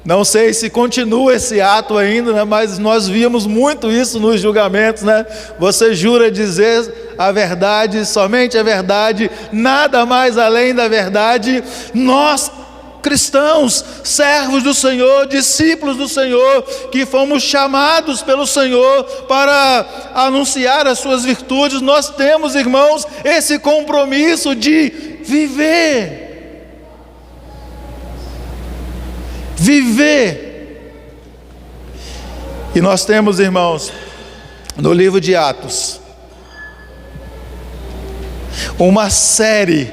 não sei se continua esse ato ainda, né, mas nós víamos muito isso nos julgamentos, né? Você jura dizer a verdade, somente a verdade, nada mais além da verdade. Nós, cristãos, servos do Senhor, discípulos do Senhor, que fomos chamados pelo Senhor para anunciar as suas virtudes, nós temos, irmãos, esse compromisso de viver. E nós temos, irmãos, no livro de Atos, uma série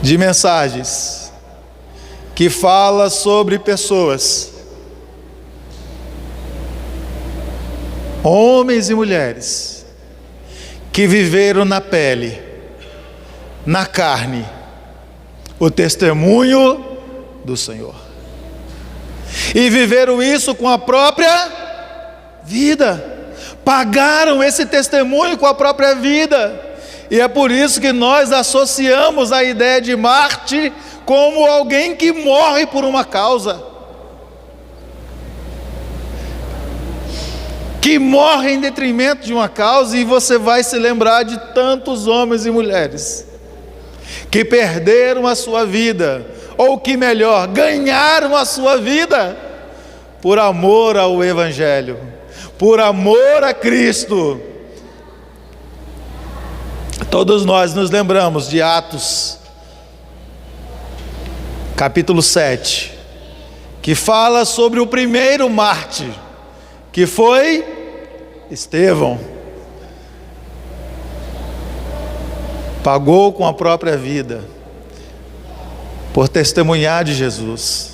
de mensagens que fala sobre pessoas, homens e mulheres, que viveram na pele, na carne, o testemunho do Senhor, e viveram isso com a própria vida, pagaram esse testemunho com a própria vida. E é por isso que nós associamos a ideia de mártir como alguém que morre por uma causa, que morre em detrimento de uma causa. E você vai se lembrar de tantos homens e mulheres que perderam a sua vida, ou que melhor, ganharam a sua vida por amor ao Evangelho, por amor a Cristo. Todos nós nos lembramos de Atos, capítulo 7, que fala sobre o primeiro mártir, que foi Estevão. Pagou com a própria vida por testemunhar de Jesus,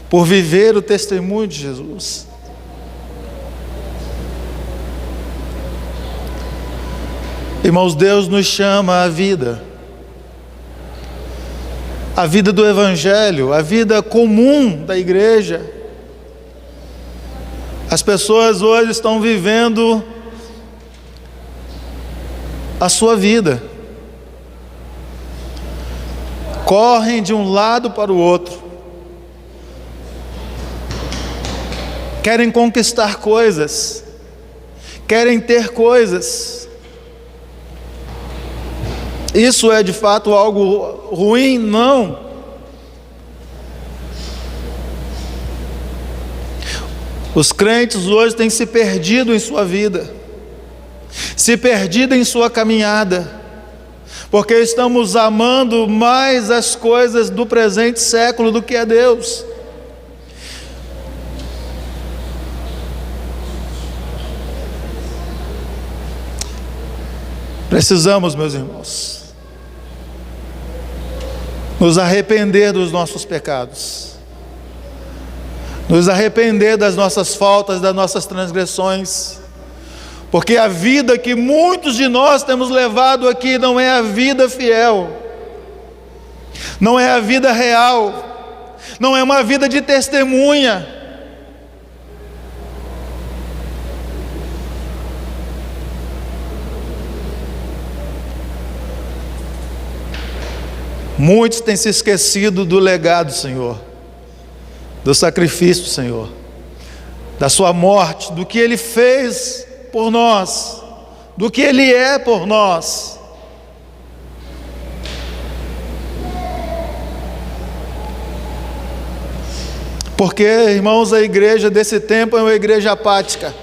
por viver o testemunho de Jesus. Irmãos, Deus nos chama à vida, a vida do Evangelho, a vida comum da igreja. As pessoas hoje estão vivendo a sua vida, correm de um lado para o outro, querem conquistar coisas, querem ter coisas. Isso é de fato algo ruim? Não. Os crentes hoje têm se perdido em sua vida, se perdido em sua caminhada, porque estamos amando mais as coisas do presente século do que a Deus. Precisamos, meus irmãos, nos arrepender dos nossos pecados, nos arrepender das nossas faltas, das nossas transgressões, porque a vida que muitos de nós temos levado aqui não é a vida fiel, não é a vida real, não é uma vida de testemunha. Muitos têm se esquecido do legado, Senhor, do sacrifício, Senhor, da sua morte, do que Ele fez por nós, do que Ele é por nós. Porque, irmãos, a igreja desse tempo é uma igreja apática,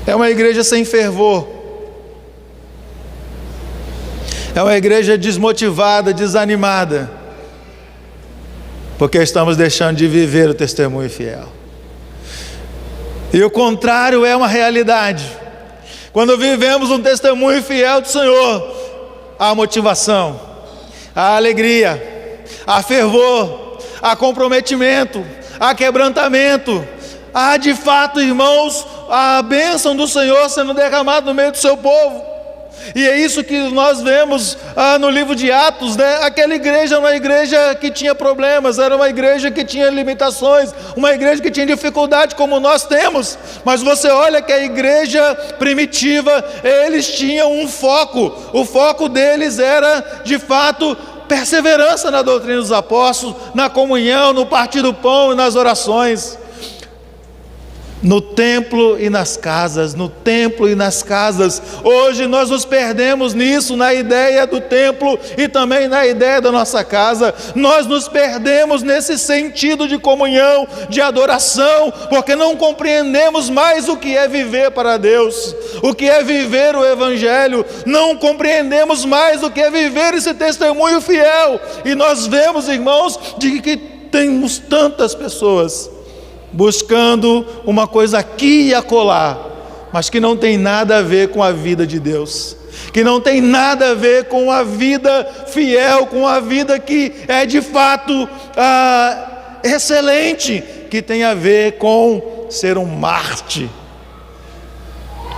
é uma igreja sem fervor, é uma igreja desmotivada, desanimada, porque estamos deixando de viver o testemunho fiel. E o contrário é uma realidade. Quando vivemos um testemunho fiel do Senhor, há motivação, há alegria, há fervor, há comprometimento, há quebrantamento, há de fato, irmãos, a bênção do Senhor sendo derramada no meio do seu povo. E é isso que nós vemos no livro de Atos, né? Aquela igreja era uma igreja que tinha problemas, era uma igreja que tinha limitações, uma igreja que tinha dificuldade como nós temos, mas você olha que a igreja primitiva, eles tinham um foco, o foco deles era de fato perseverança na doutrina dos apóstolos, na comunhão, no partir do pão e nas orações. No templo e nas casas, no templo e nas casas. Hoje nós nos perdemos nisso, na ideia do templo e também na ideia da nossa casa. Nós nos perdemos nesse sentido de comunhão, de adoração, porque não compreendemos mais o que é viver para Deus, o que é viver o Evangelho, não compreendemos mais o que é viver esse testemunho fiel. E nós vemos, irmãos, de que temos tantas pessoas buscando uma coisa aqui e acolá, mas que não tem nada a ver com a vida de Deus, que não tem nada a ver com a vida fiel, com a vida que é de fato excelente, que tem a ver com ser um Marte,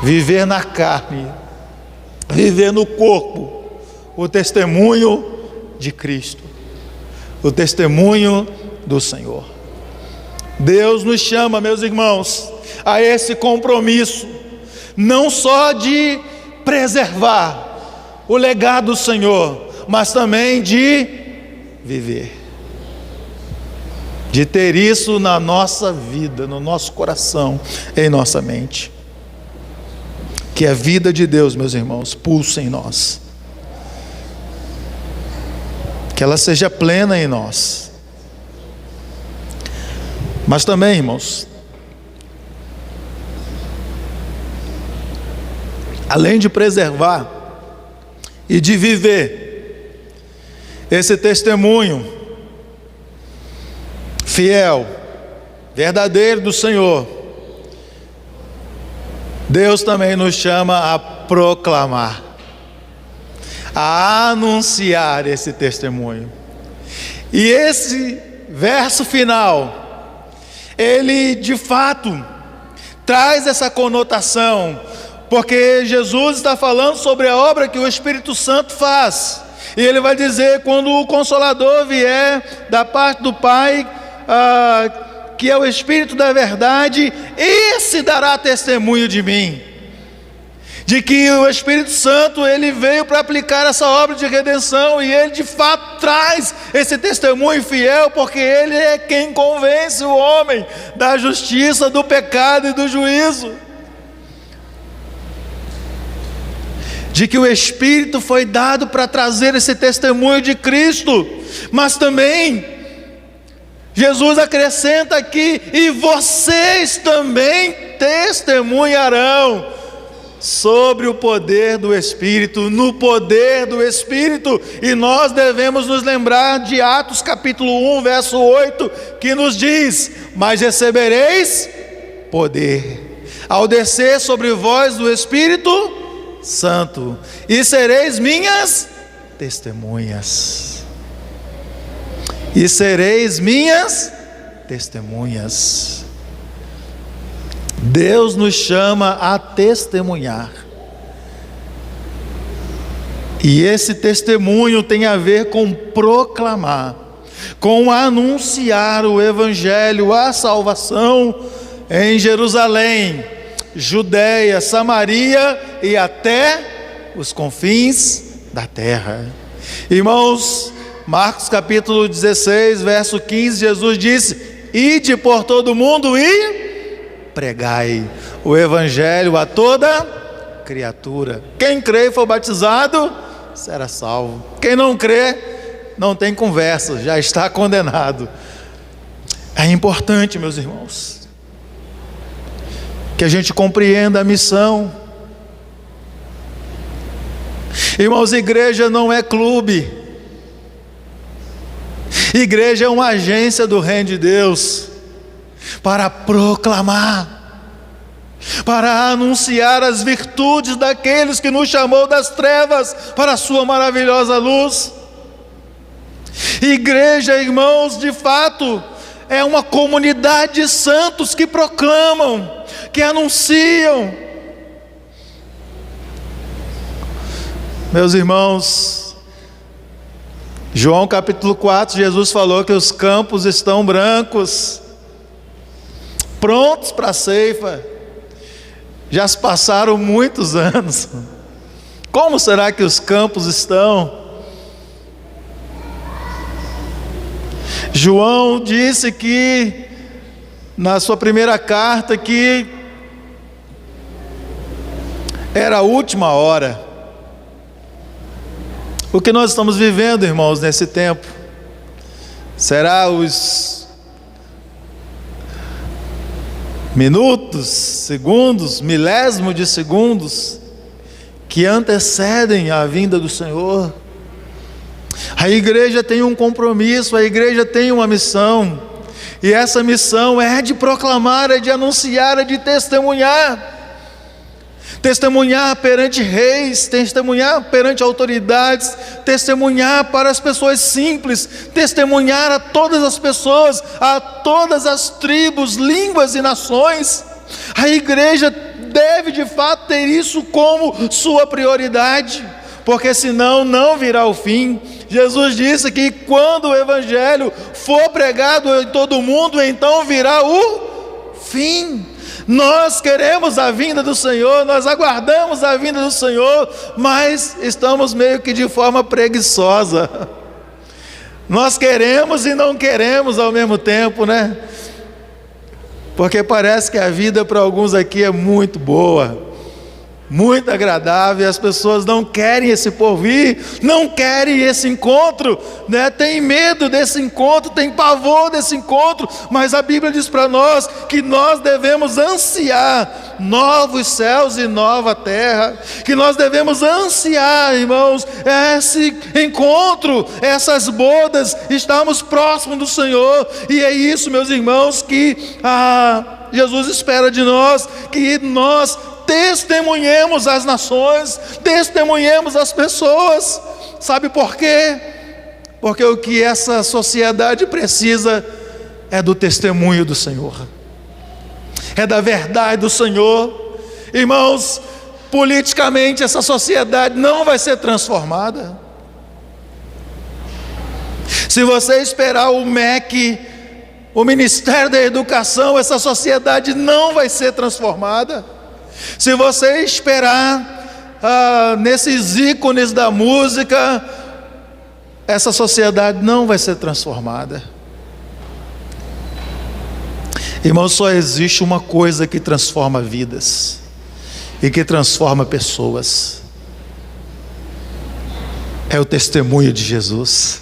viver na carne, viver no corpo, o testemunho de Cristo, o testemunho do Senhor. Deus nos chama, meus irmãos, a esse compromisso, não só de preservar o legado do Senhor, mas também de viver, de ter isso na nossa vida, no nosso coração, em nossa mente. Que a vida de Deus, meus irmãos, pulse em nós, que ela seja plena em nós. Mas também, irmãos, além de preservar e de viver esse testemunho fiel, verdadeiro do Senhor, Deus também nos chama a proclamar, a anunciar esse testemunho. E esse verso final, ele de fato traz essa conotação, porque Jesus está falando sobre a obra que o Espírito Santo faz, e ele vai dizer: quando o Consolador vier da parte do Pai, que é o Espírito da verdade, esse dará testemunho de mim. de que o Espírito Santo ele veio para aplicar essa obra de redenção, e ele de fato traz esse testemunho fiel, porque ele é quem convence o homem da justiça, do pecado e do juízo. De que o Espírito foi dado para trazer esse testemunho de Cristo, mas também Jesus acrescenta aqui: e vocês também testemunharão sobre o poder do Espírito, no poder do Espírito. E nós devemos nos lembrar de Atos capítulo 1, verso 8, que nos diz: mas recebereis poder ao descer sobre vós do Espírito Santo, e sereis minhas testemunhas. E sereis minhas testemunhas. Deus nos chama a testemunhar. E esse testemunho tem a ver com proclamar, com anunciar o Evangelho, a salvação em Jerusalém, Judeia, Samaria e até os confins da terra. Irmãos, Marcos capítulo 16, verso 15, Jesus disse: ide por todo o mundo e pregai o Evangelho a toda criatura. Quem crê e for batizado será salvo. Quem não crê, não tem conversa, já está condenado. É importante, meus irmãos, que a gente compreenda a missão. Irmãos, igreja não é clube. Igreja é uma agência do reino de Deus para proclamar, para anunciar as virtudes daqueles que nos chamou das trevas para a sua maravilhosa luz. Igreja, irmãos, de fato é uma comunidade de santos que proclamam, que anunciam. Meus irmãos, João capítulo 4, Jesus falou que os campos estão brancos, prontos para a ceifa. Já se passaram muitos anos. Como será que os campos estão? João disse que, na sua primeira carta, que era a última hora. O que nós estamos vivendo, irmãos, nesse tempo? Será os minutos, segundos, milésimo de segundos que antecedem a vinda do Senhor? A igreja tem um compromisso, a igreja tem uma missão, e essa missão é de proclamar, é de anunciar, é de testemunhar. Testemunhar perante reis, testemunhar perante autoridades, testemunhar para as pessoas simples, testemunhar a todas as pessoas, a todas as tribos, línguas e nações. A igreja deve de fato ter isso como sua prioridade, porque senão não virá o fim. Jesus disse que quando o Evangelho for pregado em todo o mundo, então virá o fim. Nós queremos a vinda do Senhor, nós aguardamos a vinda do Senhor, mas estamos meio que de forma preguiçosa. Nós queremos e não queremos ao mesmo tempo, né? Porque parece que a vida para alguns aqui é muito boa, muito agradável, e as pessoas não querem esse porvir, não querem esse encontro, né? Tem medo desse encontro, tem pavor desse encontro, mas a Bíblia diz para nós que nós devemos ansiar novos céus e nova terra, que nós devemos ansiar, irmãos, esse encontro, essas bodas, estamos próximos do Senhor, e é isso, meus irmãos, que Jesus espera de nós, que nós testemunhemos as nações, testemunhemos as pessoas. Sabe por quê? Porque o que essa sociedade precisa é do testemunho do Senhor, é da verdade do Senhor. Irmãos, politicamente essa sociedade não vai ser transformada. Se você esperar o MEC, o Ministério da Educação, essa sociedade não vai ser transformada. Se você esperar nesses ícones da música, essa sociedade não vai ser transformada. Irmão, só existe uma coisa que transforma vidas e que transforma pessoas: é o testemunho de Jesus,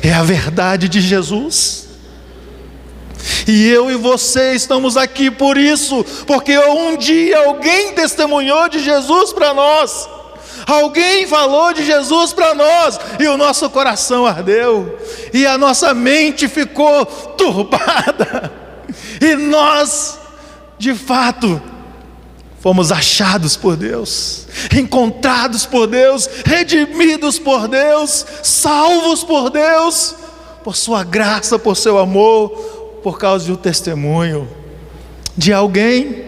é a verdade de Jesus. E eu e você estamos aqui por isso, porque um dia alguém testemunhou de Jesus para nós, alguém falou de Jesus para nós, e o nosso coração ardeu, e a nossa mente ficou turbada, e nós, de fato, fomos achados por Deus, encontrados por Deus, redimidos por Deus, salvos por Deus, por sua graça, por seu amor, por causa de um testemunho de alguém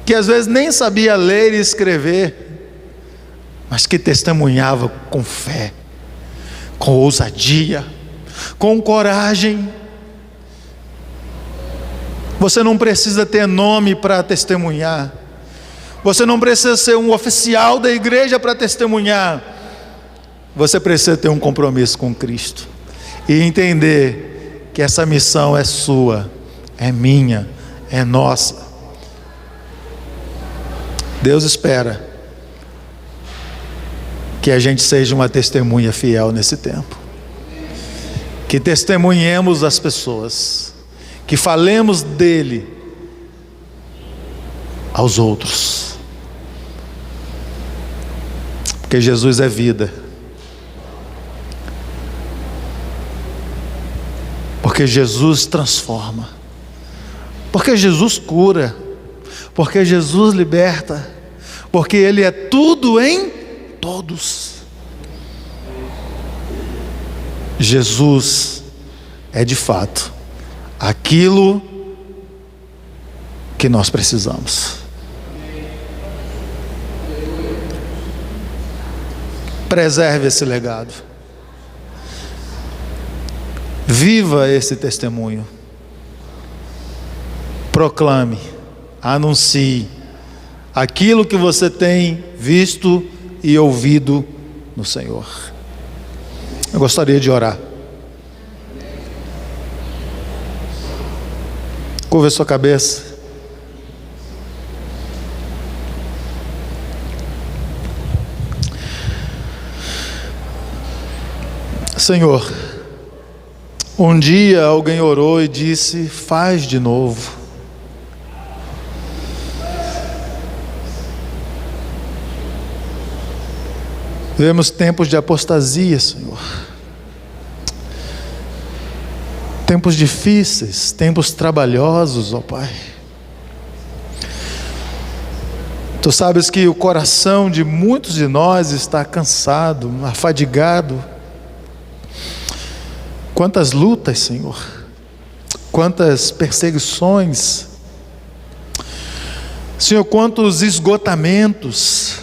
que às vezes nem sabia ler e escrever, mas que testemunhava com fé, com ousadia, com coragem. Você não precisa ter nome para testemunhar, você não precisa ser um oficial da igreja para testemunhar, você precisa ter um compromisso com Cristo e entender que essa missão é sua, é minha, é nossa. Deus espera que a gente seja uma testemunha fiel nesse tempo, que testemunhemos as pessoas, que falemos dele aos outros, porque Jesus é vida, porque Jesus transforma, porque Jesus cura, porque Jesus liberta, porque Ele é tudo em todos. Jesus é de fato aquilo que nós precisamos. Preserve esse legado, viva esse testemunho, proclame, anuncie aquilo que você tem visto e ouvido no Senhor. Eu gostaria de orar. Curva a sua cabeça. Senhor, um dia alguém orou e disse: faz de novo. Vivemos tempos de apostasia, Senhor, tempos difíceis, tempos trabalhosos, ó Pai. Tu sabes que o coração de muitos de nós está cansado, afadigado. Quantas lutas, Senhor, quantas perseguições, Senhor, quantos esgotamentos,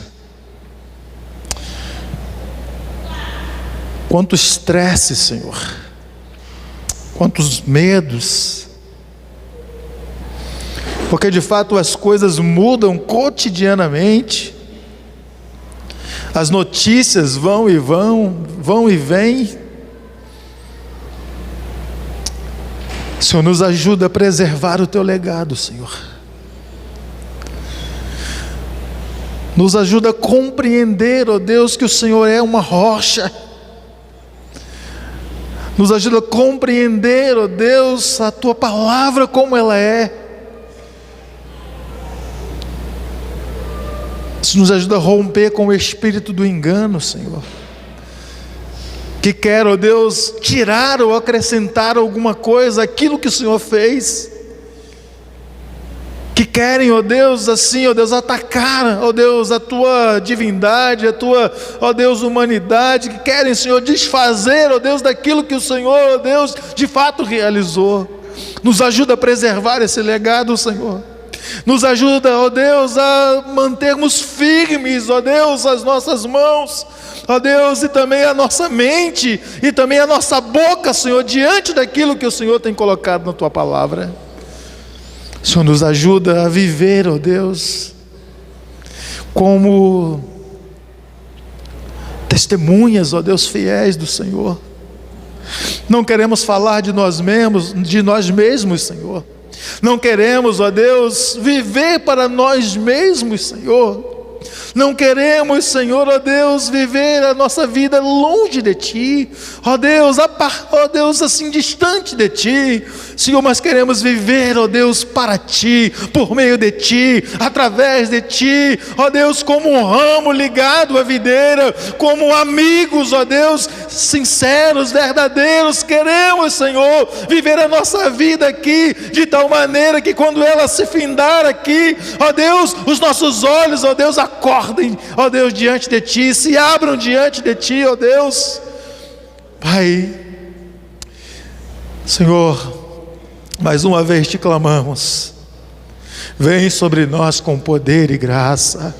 quanto estresse, Senhor, quantos medos, porque de fato as coisas mudam cotidianamente, as notícias vão e vêm. Senhor, nos ajuda a preservar o Teu legado, Senhor. Nos ajuda a compreender, ó Deus, que o Senhor é uma rocha. Nos ajuda a compreender, ó Deus, a Tua palavra como ela é. Isso nos ajuda a romper com o espírito do engano, Senhor, que quer, ó Deus, tirar ou acrescentar alguma coisa àquilo que o Senhor fez, que querem, ó Deus, assim, ó Deus, atacar, ó Deus, a Tua divindade, a Tua, ó Deus, humanidade, que querem, Senhor, desfazer, ó Deus, daquilo que o Senhor, ó Deus, de fato realizou. Nos ajuda a preservar esse legado, Senhor. Nos ajuda, ó Deus, a mantermos firmes, ó Deus, as nossas mãos, ó Deus, e também a nossa mente, e também a nossa boca, Senhor, diante daquilo que o Senhor tem colocado na Tua palavra. O Senhor nos ajuda a viver, ó Deus, como testemunhas, ó Deus, fiéis do Senhor. Não queremos falar de nós mesmos, Senhor. Não queremos, ó Deus, viver para nós mesmos, Senhor. Não queremos, Senhor, ó Deus, viver a nossa vida longe de Ti, ó Deus, assim distante de Ti, Senhor, mas queremos viver, ó Deus, para Ti, por meio de Ti, através de Ti, ó Deus, como um ramo ligado à videira, como amigos, ó Deus, sinceros, verdadeiros. Queremos, Senhor, viver a nossa vida aqui, de tal maneira que quando ela se findar aqui, ó Deus, os nossos olhos, ó Deus, acordem, ó Deus, diante de Ti, se abram diante de Ti, ó Deus. Pai, Senhor, mais uma vez te clamamos, vem sobre nós com poder e graça,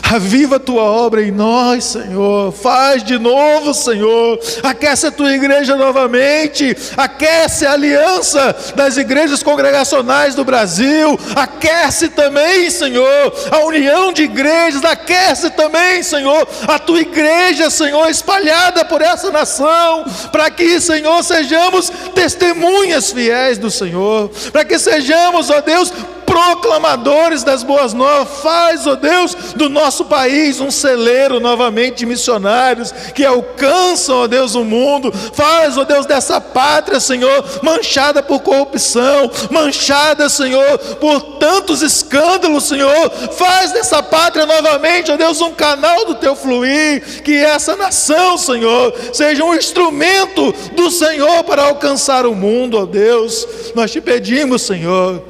aviva a Tua obra em nós, Senhor, faz de novo, Senhor, aquece a Tua igreja novamente, aquece a aliança das igrejas congregacionais do Brasil, aquece também, Senhor, a união de igrejas, aquece também, Senhor, a Tua igreja, Senhor, espalhada por essa nação, para que, Senhor, sejamos testemunhas fiéis do Senhor, para que sejamos, ó Deus, proclamadores das boas novas. Faz, ó Deus, do nosso país um celeiro novamente de missionários que alcançam, ó Deus, o mundo. Faz, ó Deus, dessa pátria, Senhor, manchada por corrupção, manchada, Senhor, por tantos escândalos, Senhor. Faz dessa pátria novamente, ó Deus, um canal do Teu fluir, que essa nação, Senhor, seja um instrumento do Senhor para alcançar o mundo, ó Deus. Nós Te pedimos, Senhor,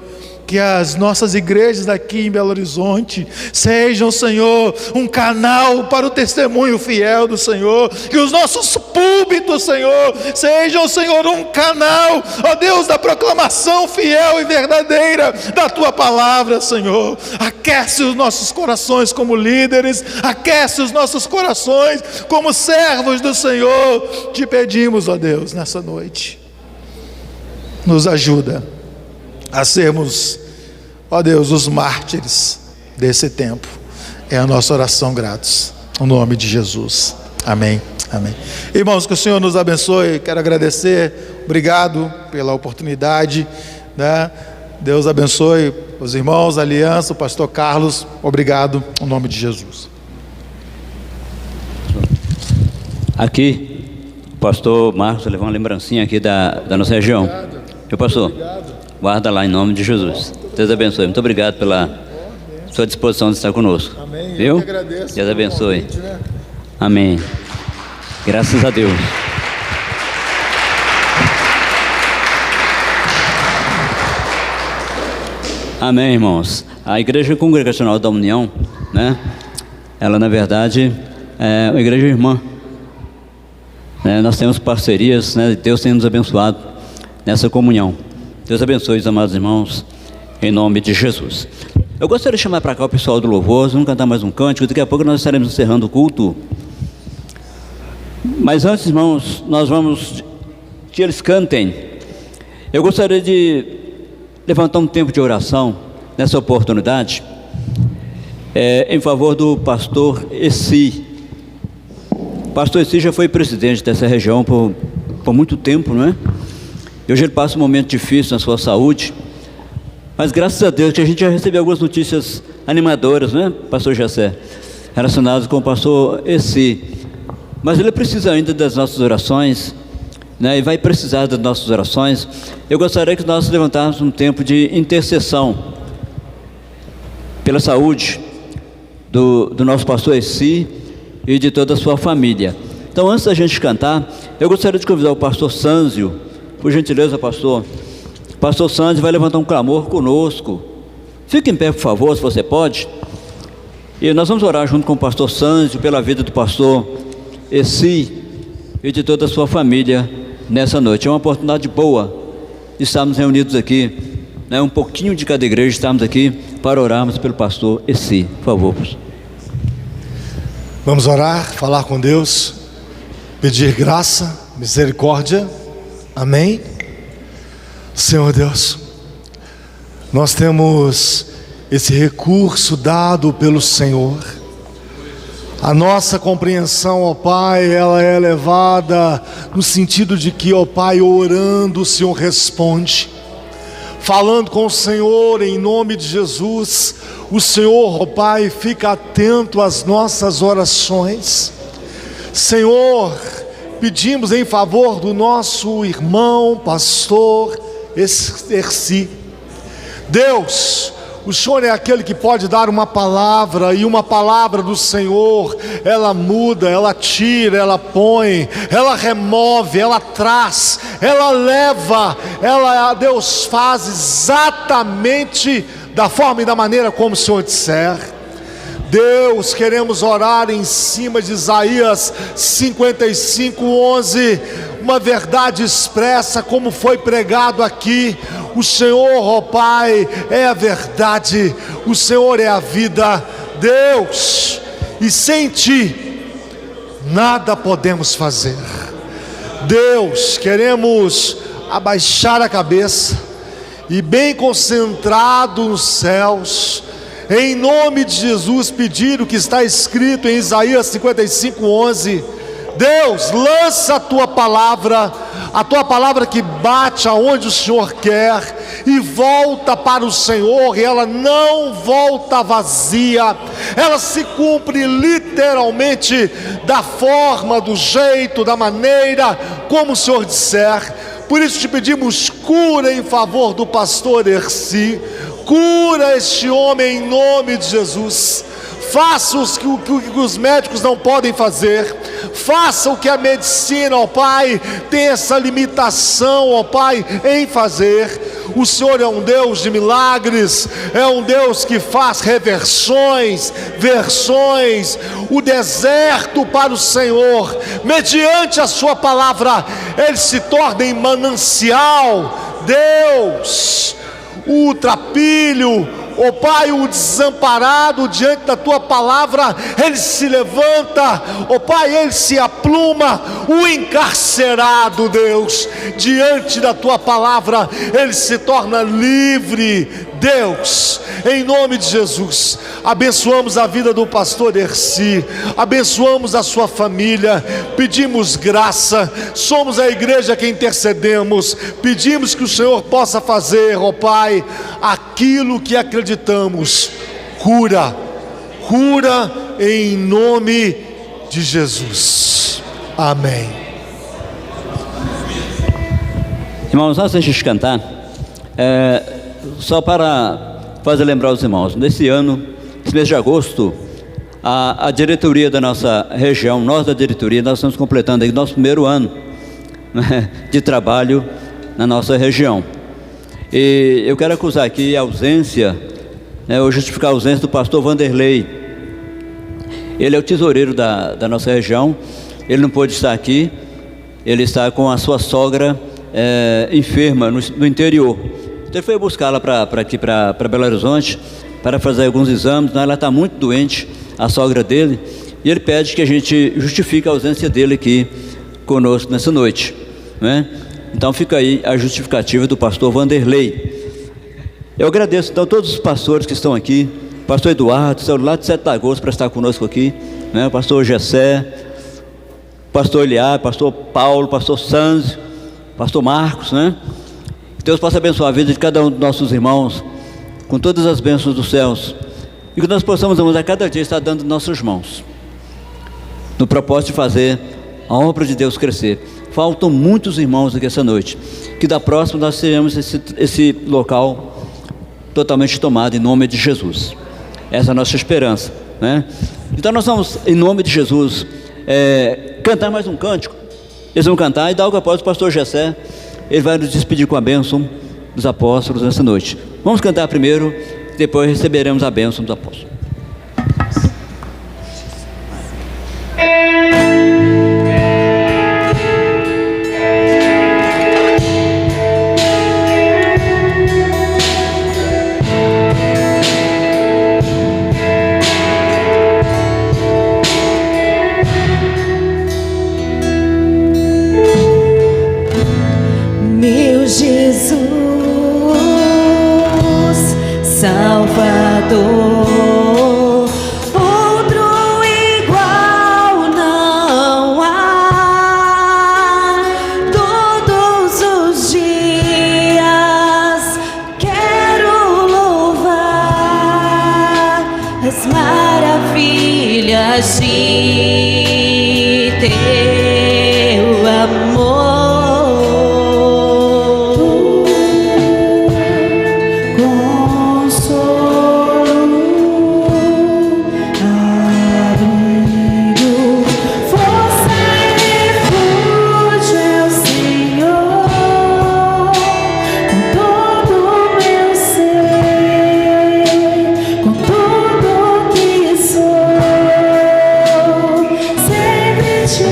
que as nossas igrejas daqui em Belo Horizonte sejam, Senhor, um canal para o testemunho fiel do Senhor, que os nossos púlpitos, Senhor, sejam, Senhor, um canal, ó Deus, da proclamação fiel e verdadeira da Tua palavra, Senhor. Aquece os nossos corações como líderes, aquece os nossos corações como servos do Senhor. Te pedimos, ó Deus, nessa noite, nos ajuda a sermos, ó Deus, os mártires desse tempo. É a nossa oração gratos, no nome de Jesus, amém, amém. Irmãos, que o Senhor nos abençoe. Quero agradecer, obrigado pela oportunidade, né? Deus abençoe os irmãos, a aliança, o pastor Carlos, obrigado, no nome de Jesus. Aqui, o pastor Marcos levou uma lembrancinha aqui da nossa região. Meu pastor, guarda lá em nome de Jesus. Deus abençoe. Muito obrigado pela sua disposição de estar conosco. Amém. Viu? Eu que agradeço. Deus abençoe. Convite, né? Amém. Graças a Deus. Amém, irmãos. A Igreja Congregacional da União, né? Ela, na verdade, é uma igreja irmã. Nós temos parcerias, né? Deus tem nos abençoado nessa comunhão. Deus abençoe os amados irmãos, em nome de Jesus. Eu gostaria de chamar para cá o pessoal do louvor, vamos cantar mais um cântico, daqui a pouco nós estaremos encerrando o culto. Mas antes, irmãos, nós vamos que eles cantem. Eu gostaria de levantar um tempo de oração nessa oportunidade, em favor do pastor Essi. O pastor Essi já foi presidente dessa região por muito tempo, não é? E hoje ele passa um momento difícil na sua saúde, mas graças a Deus que a gente já recebeu algumas notícias animadoras, né, pastor Jessé, relacionadas com o pastor Essi. Mas ele precisa ainda das nossas orações, né, e vai precisar das nossas orações. Eu gostaria que nós levantássemos um tempo de intercessão pela saúde do nosso pastor Essi e de toda a sua família. Então, antes da gente cantar, eu gostaria de convidar o pastor Sânzio. Por gentileza, pastor. Pastor Sânzio vai levantar um clamor conosco. Fique em pé, por favor, se você pode. E nós vamos orar junto com o pastor Sânzio pela vida do pastor Essi e de toda a sua família nessa noite. É uma oportunidade boa de estarmos reunidos aqui, né? Um pouquinho de cada igreja, estarmos aqui para orarmos pelo pastor Essi. Por favor, pastor. Vamos orar, falar com Deus, pedir graça, misericórdia. Amém? Senhor Deus, nós temos esse recurso dado pelo Senhor. A nossa compreensão, ó Pai, ela é levada no sentido de que, ó Pai, orando o Senhor responde. Falando com o Senhor em nome de Jesus, o Senhor, ó Pai, fica atento às nossas orações. Senhor, pedimos em favor do nosso irmão, pastor Erci. Deus, o Senhor é aquele que pode dar uma palavra, e uma palavra do Senhor, ela muda, ela tira, ela põe, ela remove, ela traz, ela leva, Deus faz exatamente da forma e da maneira como o Senhor disser. Deus, queremos orar em cima de Isaías 55:11, uma verdade expressa como foi pregado aqui. O Senhor, ó Pai, é a verdade, o Senhor é a vida. Deus, e sem Ti nada podemos fazer. Deus, queremos abaixar a cabeça e bem concentrado nos céus, em nome de Jesus, pedir o que está escrito em Isaías 55:11. Deus, lança a Tua palavra que bate aonde o Senhor quer e volta para o Senhor, e ela não volta vazia, ela se cumpre literalmente da forma, do jeito, da maneira como o Senhor disser. Por isso te pedimos, cura em favor do pastor Erci, cura este homem em nome de Jesus. Faça o que os médicos não podem fazer, faça o que a medicina, ó Pai, tem essa limitação, ó Pai, em fazer. O Senhor é um Deus de milagres, é um Deus que faz reversões, versões. O deserto para o Senhor, mediante a sua palavra, ele se torna em manancial. Deus, o trapilho, ó Pai, o desamparado, diante da Tua palavra, ele se levanta, ó Pai, ele se apluma. O encarcerado, Deus, diante da Tua palavra, ele se torna livre. Deus, em nome de Jesus, abençoamos a vida do pastor Erci, abençoamos a sua família, pedimos graça, somos a igreja que intercedemos, pedimos que o Senhor possa fazer, ó Pai, aquilo que acreditamos. Cura em nome de Jesus, amém. Irmãos, antes de a gente cantar, só para fazer lembrar os irmãos, nesse ano, esse mês de agosto, a diretoria da nossa região, nós da diretoria, nós estamos completando aí o nosso primeiro ano, né, de trabalho na nossa região. E eu quero acusar aqui a ausência, ou justificar a ausência do pastor Vanderlei. Ele é o tesoureiro da nossa região, ele não pôde estar aqui, ele está com a sua sogra enferma no interior. Então ele foi buscá-la para Belo Horizonte para fazer alguns exames. Ela está muito doente, a sogra dele, e ele pede que a gente justifique a ausência dele aqui conosco nessa noite, né? Então fica aí a justificativa do pastor Vanderlei. Eu agradeço então a todos os pastores que estão aqui, pastor Eduardo, saiu lá de 7 de agosto para estar conosco aqui, né? O pastor Gessé, pastor Eliá, pastor Paulo, pastor Sanzio, pastor Marcos, né? Deus possa abençoar a vida de cada um dos nossos irmãos com todas as bênçãos dos céus, e que nós possamos, irmãos, a cada dia estar dando nossas mãos no propósito de fazer a obra de Deus crescer. Faltam muitos irmãos aqui essa noite, que da próxima nós teremos esse local totalmente tomado em nome de Jesus. Essa é a nossa esperança, né? Então nós vamos, em nome de Jesus, cantar mais um cântico. Eles vão cantar, e dá algo após o pastor Gessé, ele vai nos despedir com a bênção dos apóstolos nessa noite. Vamos cantar primeiro, depois receberemos a bênção dos apóstolos. Meu Jesus, Salvador, Salvador. Outro igual não há. Todos os dias quero louvar as maravilhas de teu amor. Consolo, abrigo, força e refúgio é o Senhor. Com todo o meu ser, com tudo que sou, sempre te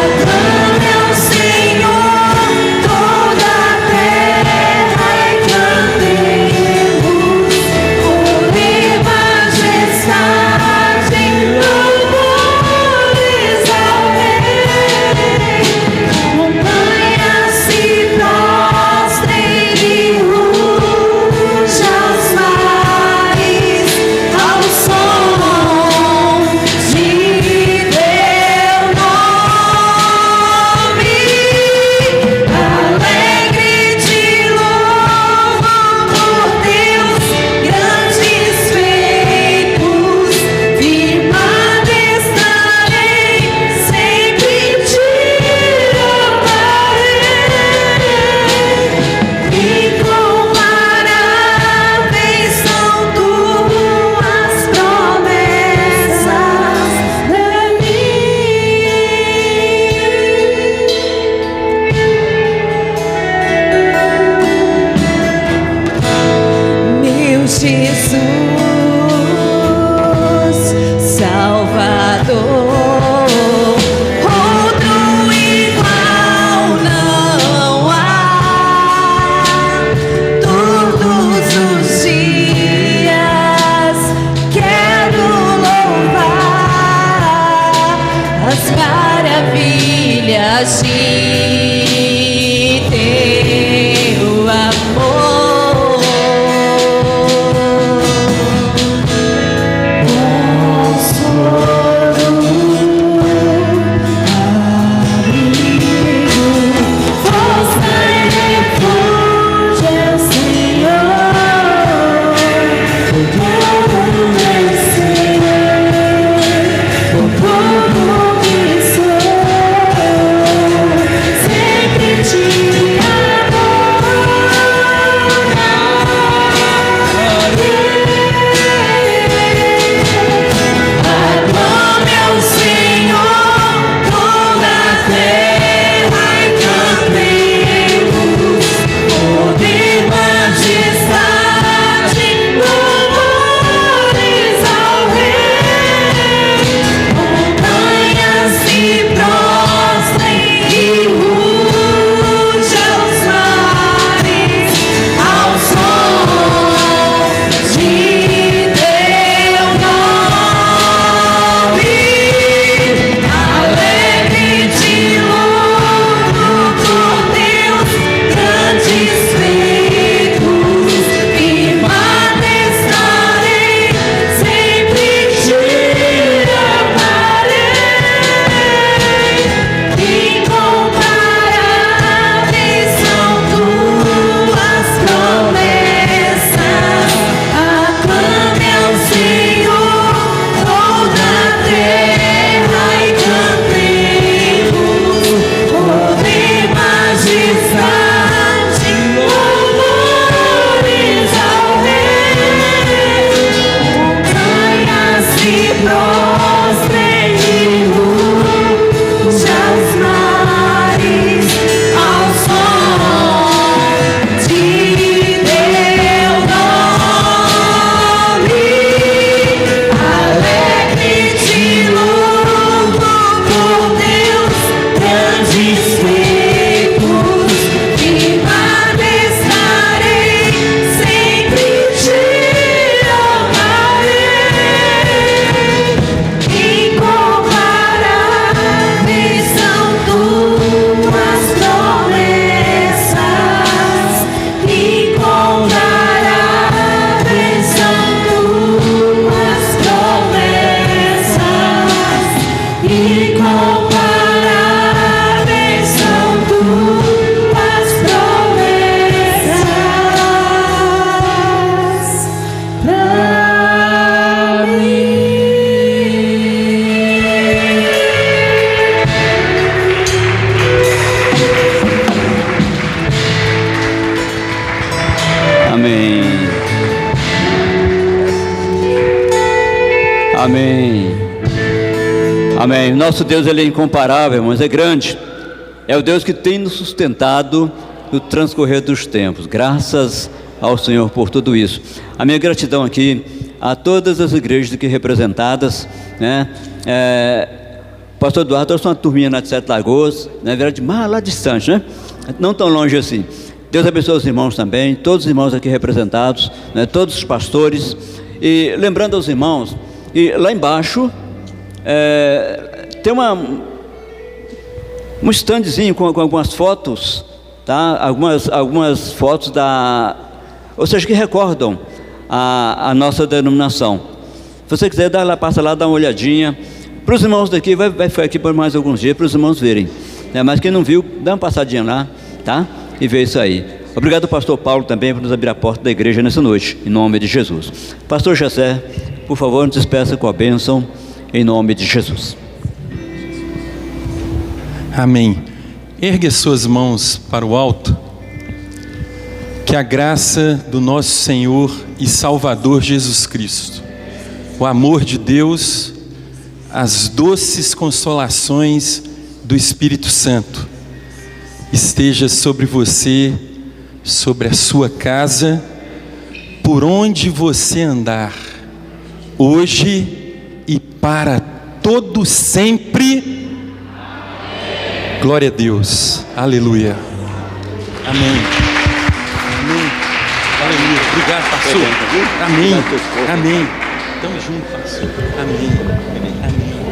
aclame ao Senhor toda a terra e cantemos por majestade, louvores ao Rei. Montanhas se prostrem e rujam os mares ao som de teu nome. Alegre te louvam por teus grandes feitos, firmado estarei, sempre te louvarei. E comparáveis são tuas promessas de mim. Meu Jesus, Salvador, outro igual não há. Todos os dias quero louvar as maravilhas de teu amor. Consolo, abrigo, força e refúgio é o Senhor. Com todo o meu ser, com tudo que sou, Amém. Amém. Nosso Deus, Ele é incomparável, mas é grande. É o Deus que tem nos sustentado no transcorrer dos tempos. Graças ao Senhor por tudo isso. A minha gratidão aqui a todas as igrejas aqui representadas, né? Pastor Eduardo trouxe uma turminha lá de Sete Lagoas, na verdade, mais lá distante, né? Não tão longe assim. Deus abençoe os irmãos também, todos os irmãos aqui representados, né? Todos os pastores. E lembrando aos irmãos, e lá embaixo tem um standzinho com algumas fotos, tá? Algumas fotos ou seja, que recordam a nossa denominação. Se você quiser, passa lá, dá uma olhadinha. Para os irmãos daqui, vai ficar aqui por mais alguns dias, para os irmãos verem, né? Mas quem não viu, dá uma passadinha lá, tá? E vê isso aí. Obrigado, pastor Paulo, também por nos abrir a porta da igreja nessa noite, em nome de Jesus. Pastor Jessé, por favor, nos despeça com a bênção, em nome de Jesus. Amém. Ergue suas mãos para o alto. Que a graça do nosso Senhor e Salvador Jesus Cristo, o amor de Deus, as doces consolações do Espírito Santo esteja sobre você, sobre a sua casa, por onde você andar, hoje e para todo sempre. Glória a Deus. Aleluia. Amém. Amém. Aleluia. Obrigado, pastor. Amém. Amém. Tamo junto, pastor. Amém. Amém.